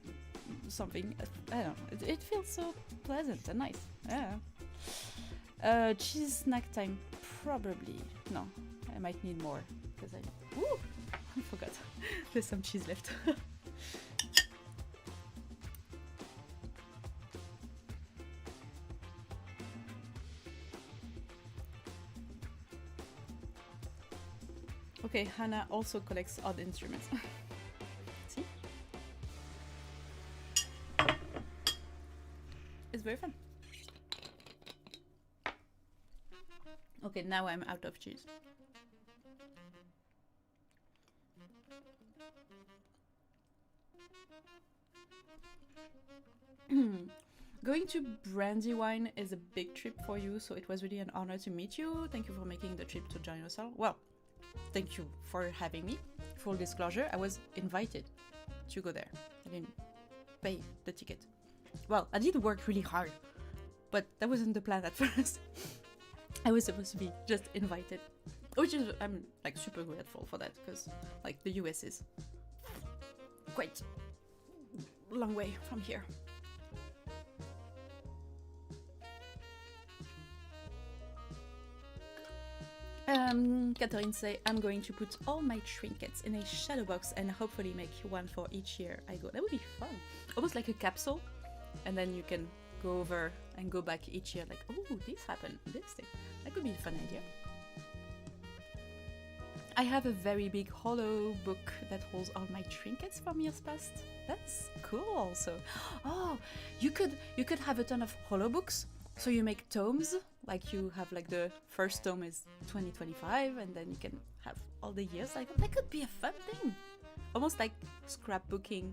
something, I don't know, it feels so pleasant and nice. Yeah. Cheese snack time, probably. No, I might need more because I forgot. There's some cheese left. Okay, Hannah also collects odd instruments. See? It's very fun. Okay, now I'm out of cheese. Going to Brandywine is a big trip for you, so it was really an honor to meet you. Thank you for making the trip to join us all. Well, thank you for having me. Full disclosure, I was invited to go there. I didn't pay the ticket. Well, I did work really hard, but that wasn't the plan at first. I was supposed to be just invited, which is, I'm like super grateful for that, because like the US is quite a long way from here. Catherine say, I'm going to put all my trinkets in a shadow box and hopefully make one for each year I go. That would be fun. Almost like a capsule, and then you can go over and go back each year like, oh, this happened, this thing. That could be a fun idea. I have a very big hollow book that holds all my trinkets from years past. That's cool also. Oh, you could have a ton of hollow books. So you make tomes, like you have like the first tome is 2025, and then you can have all the years. Like that could be a fun thing. Almost like scrapbooking,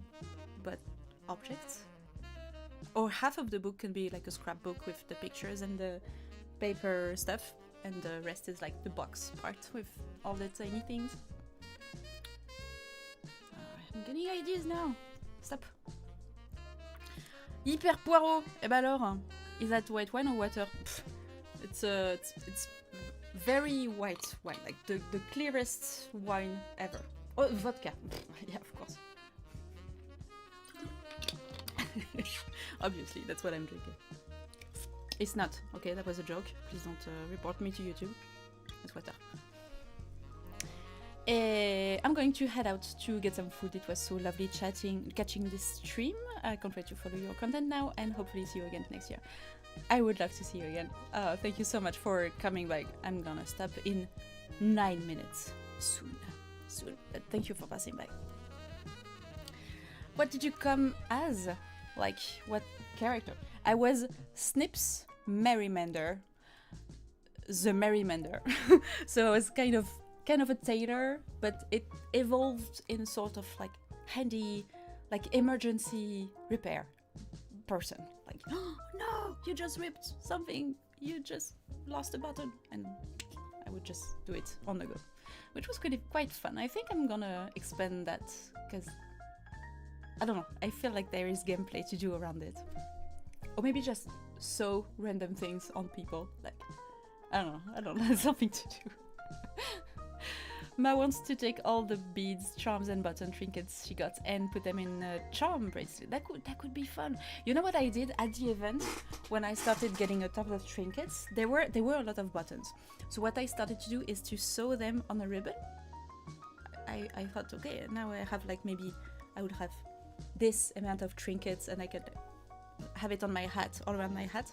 but objects. Or half of the book can be like a scrapbook with the pictures and the paper stuff, and the rest is like the box part with all the tiny things. I'm getting ideas now. Stop. Hyper poireau. Eh ben alors, is that white wine or water? Pff, it's very white wine, like the clearest wine ever. Oh, vodka. Yeah, of course. Obviously, that's what I'm drinking. It's not. Okay, that was a joke. Please don't report me to YouTube. It's water. I'm going to head out to get some food. It was so lovely catching this stream. I can't wait to follow your content now and hopefully see you again next year. I would love to see you again. Thank you so much for coming back. I'm gonna stop in 9 minutes. Soon. But thank you for passing by. What did you come as? Like, what character? I was Snips Merrymander. The Merrymander. So I was kind of a tailor, but it evolved in sort of like handy, like emergency repair person. Like, oh no, you just ripped something, you just lost a button, and I would just do it on the go, which was quite fun. I think I'm gonna expand that because I don't know, I feel like there is gameplay to do around it, or maybe just sew random things on people. Like, I don't know, something to do. Ma wants to take all the beads, charms and button trinkets she got and put them in a charm bracelet. That could be fun. You know what I did at the event when I started getting a ton of trinkets? There were a lot of buttons. So what I started to do is to sew them on a ribbon. I thought, okay, now I have like, maybe I would have this amount of trinkets and I could have it on my hat, all around my hat.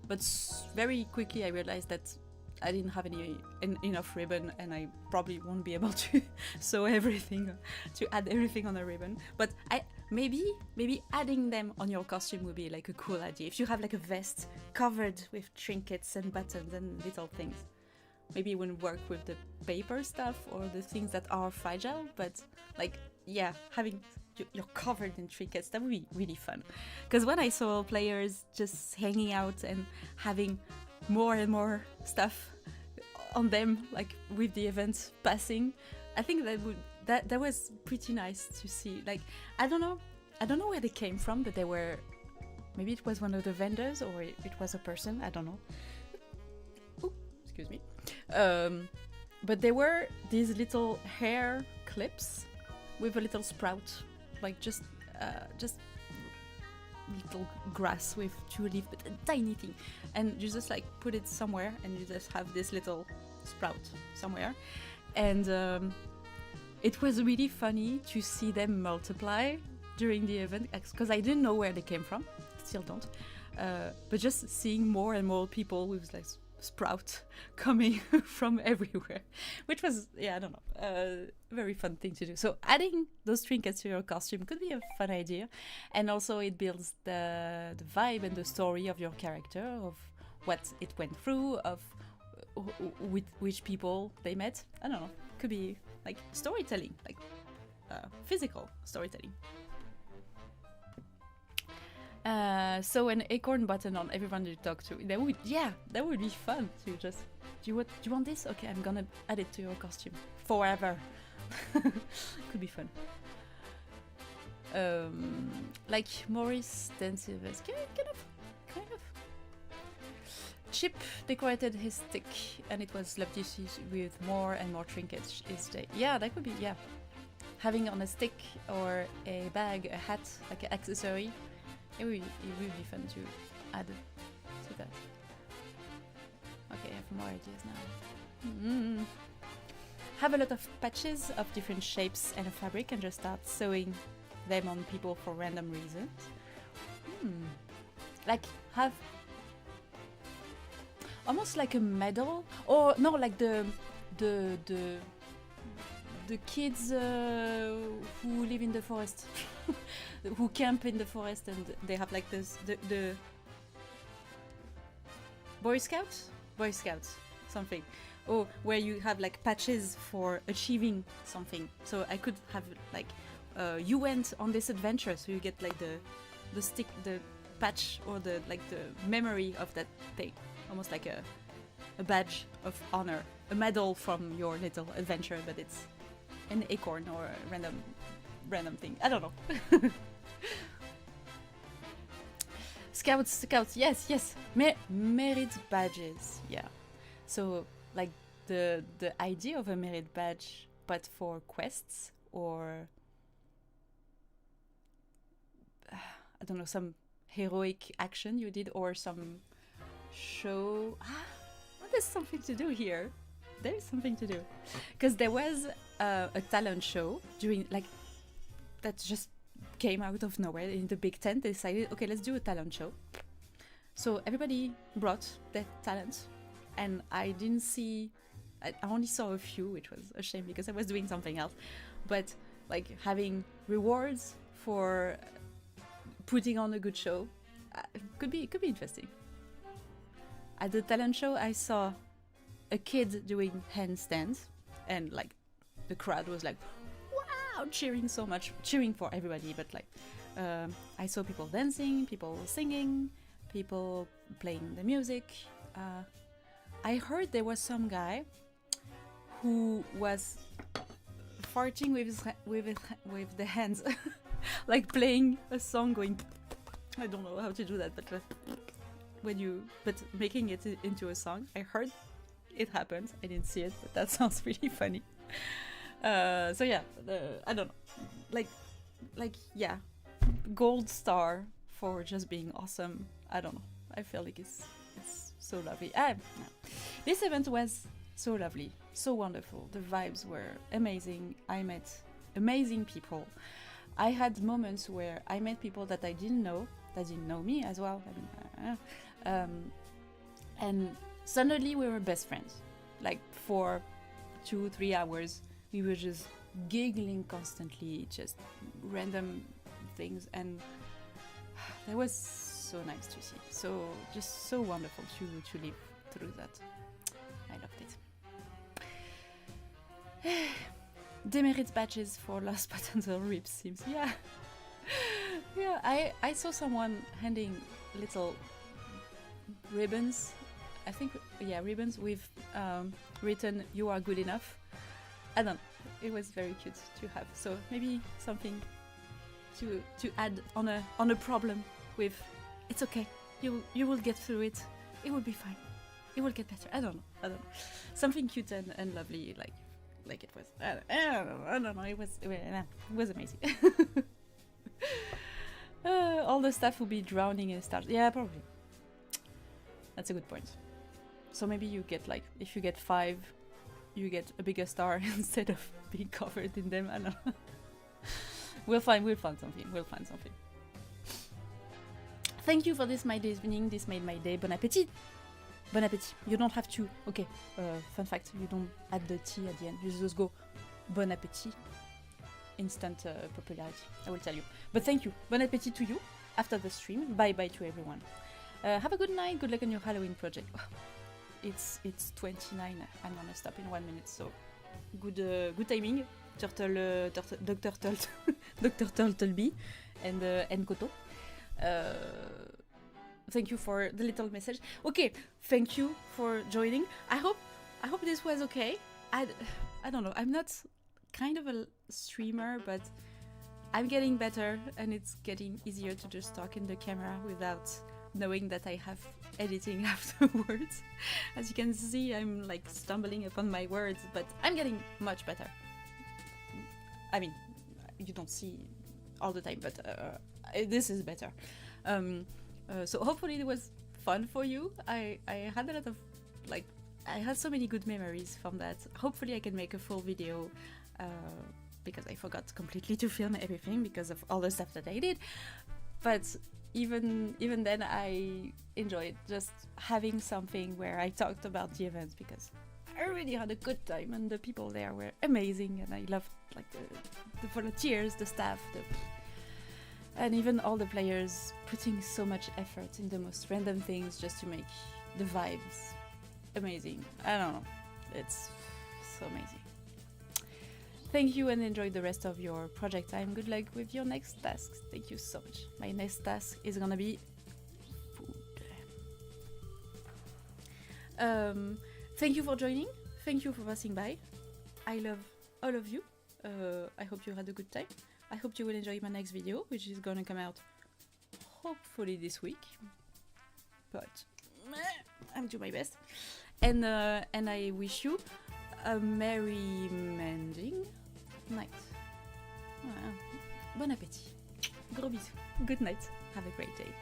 But very quickly I realized that I didn't have enough ribbon, and I probably won't be able to sew everything, to add everything on a ribbon. But maybe adding them on your costume would be like a cool idea. If you have like a vest covered with trinkets and buttons and little things, maybe it wouldn't work with the paper stuff or the things that are fragile. But like, yeah, having you're covered in trinkets, that would be really fun. Because when I saw players just hanging out and having more and more stuff on them, like with the event passing, I think that was pretty nice to see. Like, I don't know where they came from, but they were, maybe it was one of the vendors or it was a person, I don't know. Ooh, excuse me. But there were these little hair clips with a little sprout, like just little grass with 2 leaves, but a tiny thing, and you just like put it somewhere and you just have this little sprout somewhere, and it was really funny to see them multiply during the event because I didn't know where they came from, still don't, but just seeing more and more people with like sprout coming from everywhere, which was, yeah, I don't know, very fun thing to do. So adding those trinkets to your costume could be a fun idea, and also it builds the vibe and the story of your character, of what it went through, of with which people they met. I don't know, could be like storytelling, like physical storytelling. So an acorn button on everyone you talk to. That would be fun to just. Do you want this? Okay, I'm gonna add it to your costume forever. Could be fun. Like Maurice Dancevers, kind of. Chip decorated his stick, and it was lovely to see with more and more trinkets each day. Yeah, that could be, yeah. Having on a stick or a bag, a hat, like an accessory. It would be fun to add to that. Okay, I have more ideas now. Have a lot of patches of different shapes and a fabric and just start sewing them on people for random reasons. Like have almost like a medal, or no, like the kids who live in the forest, who camp in the forest, and they have like this the Boy Scouts, something. Oh, where you have like patches for achieving something. So I could have like you went on this adventure, so you get like the stick, the patch, or the like the memory of that thing, almost like a badge of honor, a medal from your little adventure, but it's an acorn or a random thing. I don't know. Scouts, yes. Merit badges, yeah. So like the idea of a merit badge, but for quests or I don't know, some heroic action you did or some show. Well, there's something to do here. There's something to do, because there was a talent show during like that just came out of nowhere in the big tent. They decided, okay, let's do a talent show. So everybody brought their talent, and I didn't see. I only saw a few, which was a shame because I was doing something else. But like having rewards for putting on a good show could be interesting. At the talent show, I saw a kid doing handstands, and like the crowd was like, "Wow!" cheering so much, cheering for everybody. But like, I saw people dancing, people singing, people playing the music. I heard there was some guy who was farting with the hands, like playing a song, going. I don't know how to do that, but making it into a song. I heard it happened. I didn't see it, but that sounds really funny. So yeah, I don't know, like yeah, gold star for just being awesome. I don't know. I feel like it's so lovely. No. This event was so lovely, so wonderful. The vibes were amazing. I met amazing people. I had moments where I met people that I didn't know, that didn't know me as well. And suddenly we were best friends. Like for 2-3 hours, we were just giggling constantly, just random things, and that was so nice to see. So just so wonderful to live through that. I loved it. Demerit badges for lost buttons or rip seems. Yeah. I saw someone handing little ribbons. I think ribbons with written "You are good enough." I don't know. It was very cute to have. So maybe something to add on a problem with. It's okay. You will get through it. It will be fine. It will get better. I don't know. Something cute and lovely like it was. I don't know. It was amazing. All the staff will be drowning in stars. Yeah, probably. That's a good point. So maybe you get like, if you get 5, you get a bigger star instead of being covered in them. I don't know. We'll find something. Thank you for this my day's evening. This made my day. Bon appétit. Bon appétit. You don't have to. Okay. Fun fact. You don't add the T at the end. You just go bon appétit. Instant popularity. I will tell you. But thank you. Bon appétit to you after the stream. Bye bye to everyone. Have a good night. Good luck on your Halloween project. It's 29. I'm gonna stop in 1 minute. So good timing. Dr. Turtleby and Koto. Thank you for the little message. Okay, thank you for joining. I hope this was okay. I don't know. I'm not kind of a streamer, but I'm getting better, and it's getting easier to just talk in the camera without knowing that I have editing afterwards. As you can see, I'm like stumbling upon my words, but I'm getting much better. I mean, you don't see all the time, but this is better. So hopefully it was fun for you. I had a lot of I had so many good memories from that. Hopefully I can make a full video because I forgot completely to film everything because of all the stuff that I did. But even then I enjoyed just having something where I talked about the events because I really had a good time and the people there were amazing, and I loved the volunteers, the staff, and even all the players putting so much effort in the most random things just to make the vibes amazing. I don't know, it's so amazing. Thank you and enjoy the rest of your project time. Good luck with your next tasks. Thank you so much. My next task is gonna be food. Thank you for joining. Thank you for passing by. I love all of you. I hope you had a good time. I hope you will enjoy my next video, which is gonna come out hopefully this week. But I'm doing my best. And I wish you a merry mending night. Bon appétit. Gros bisous. Good night. Have a great day.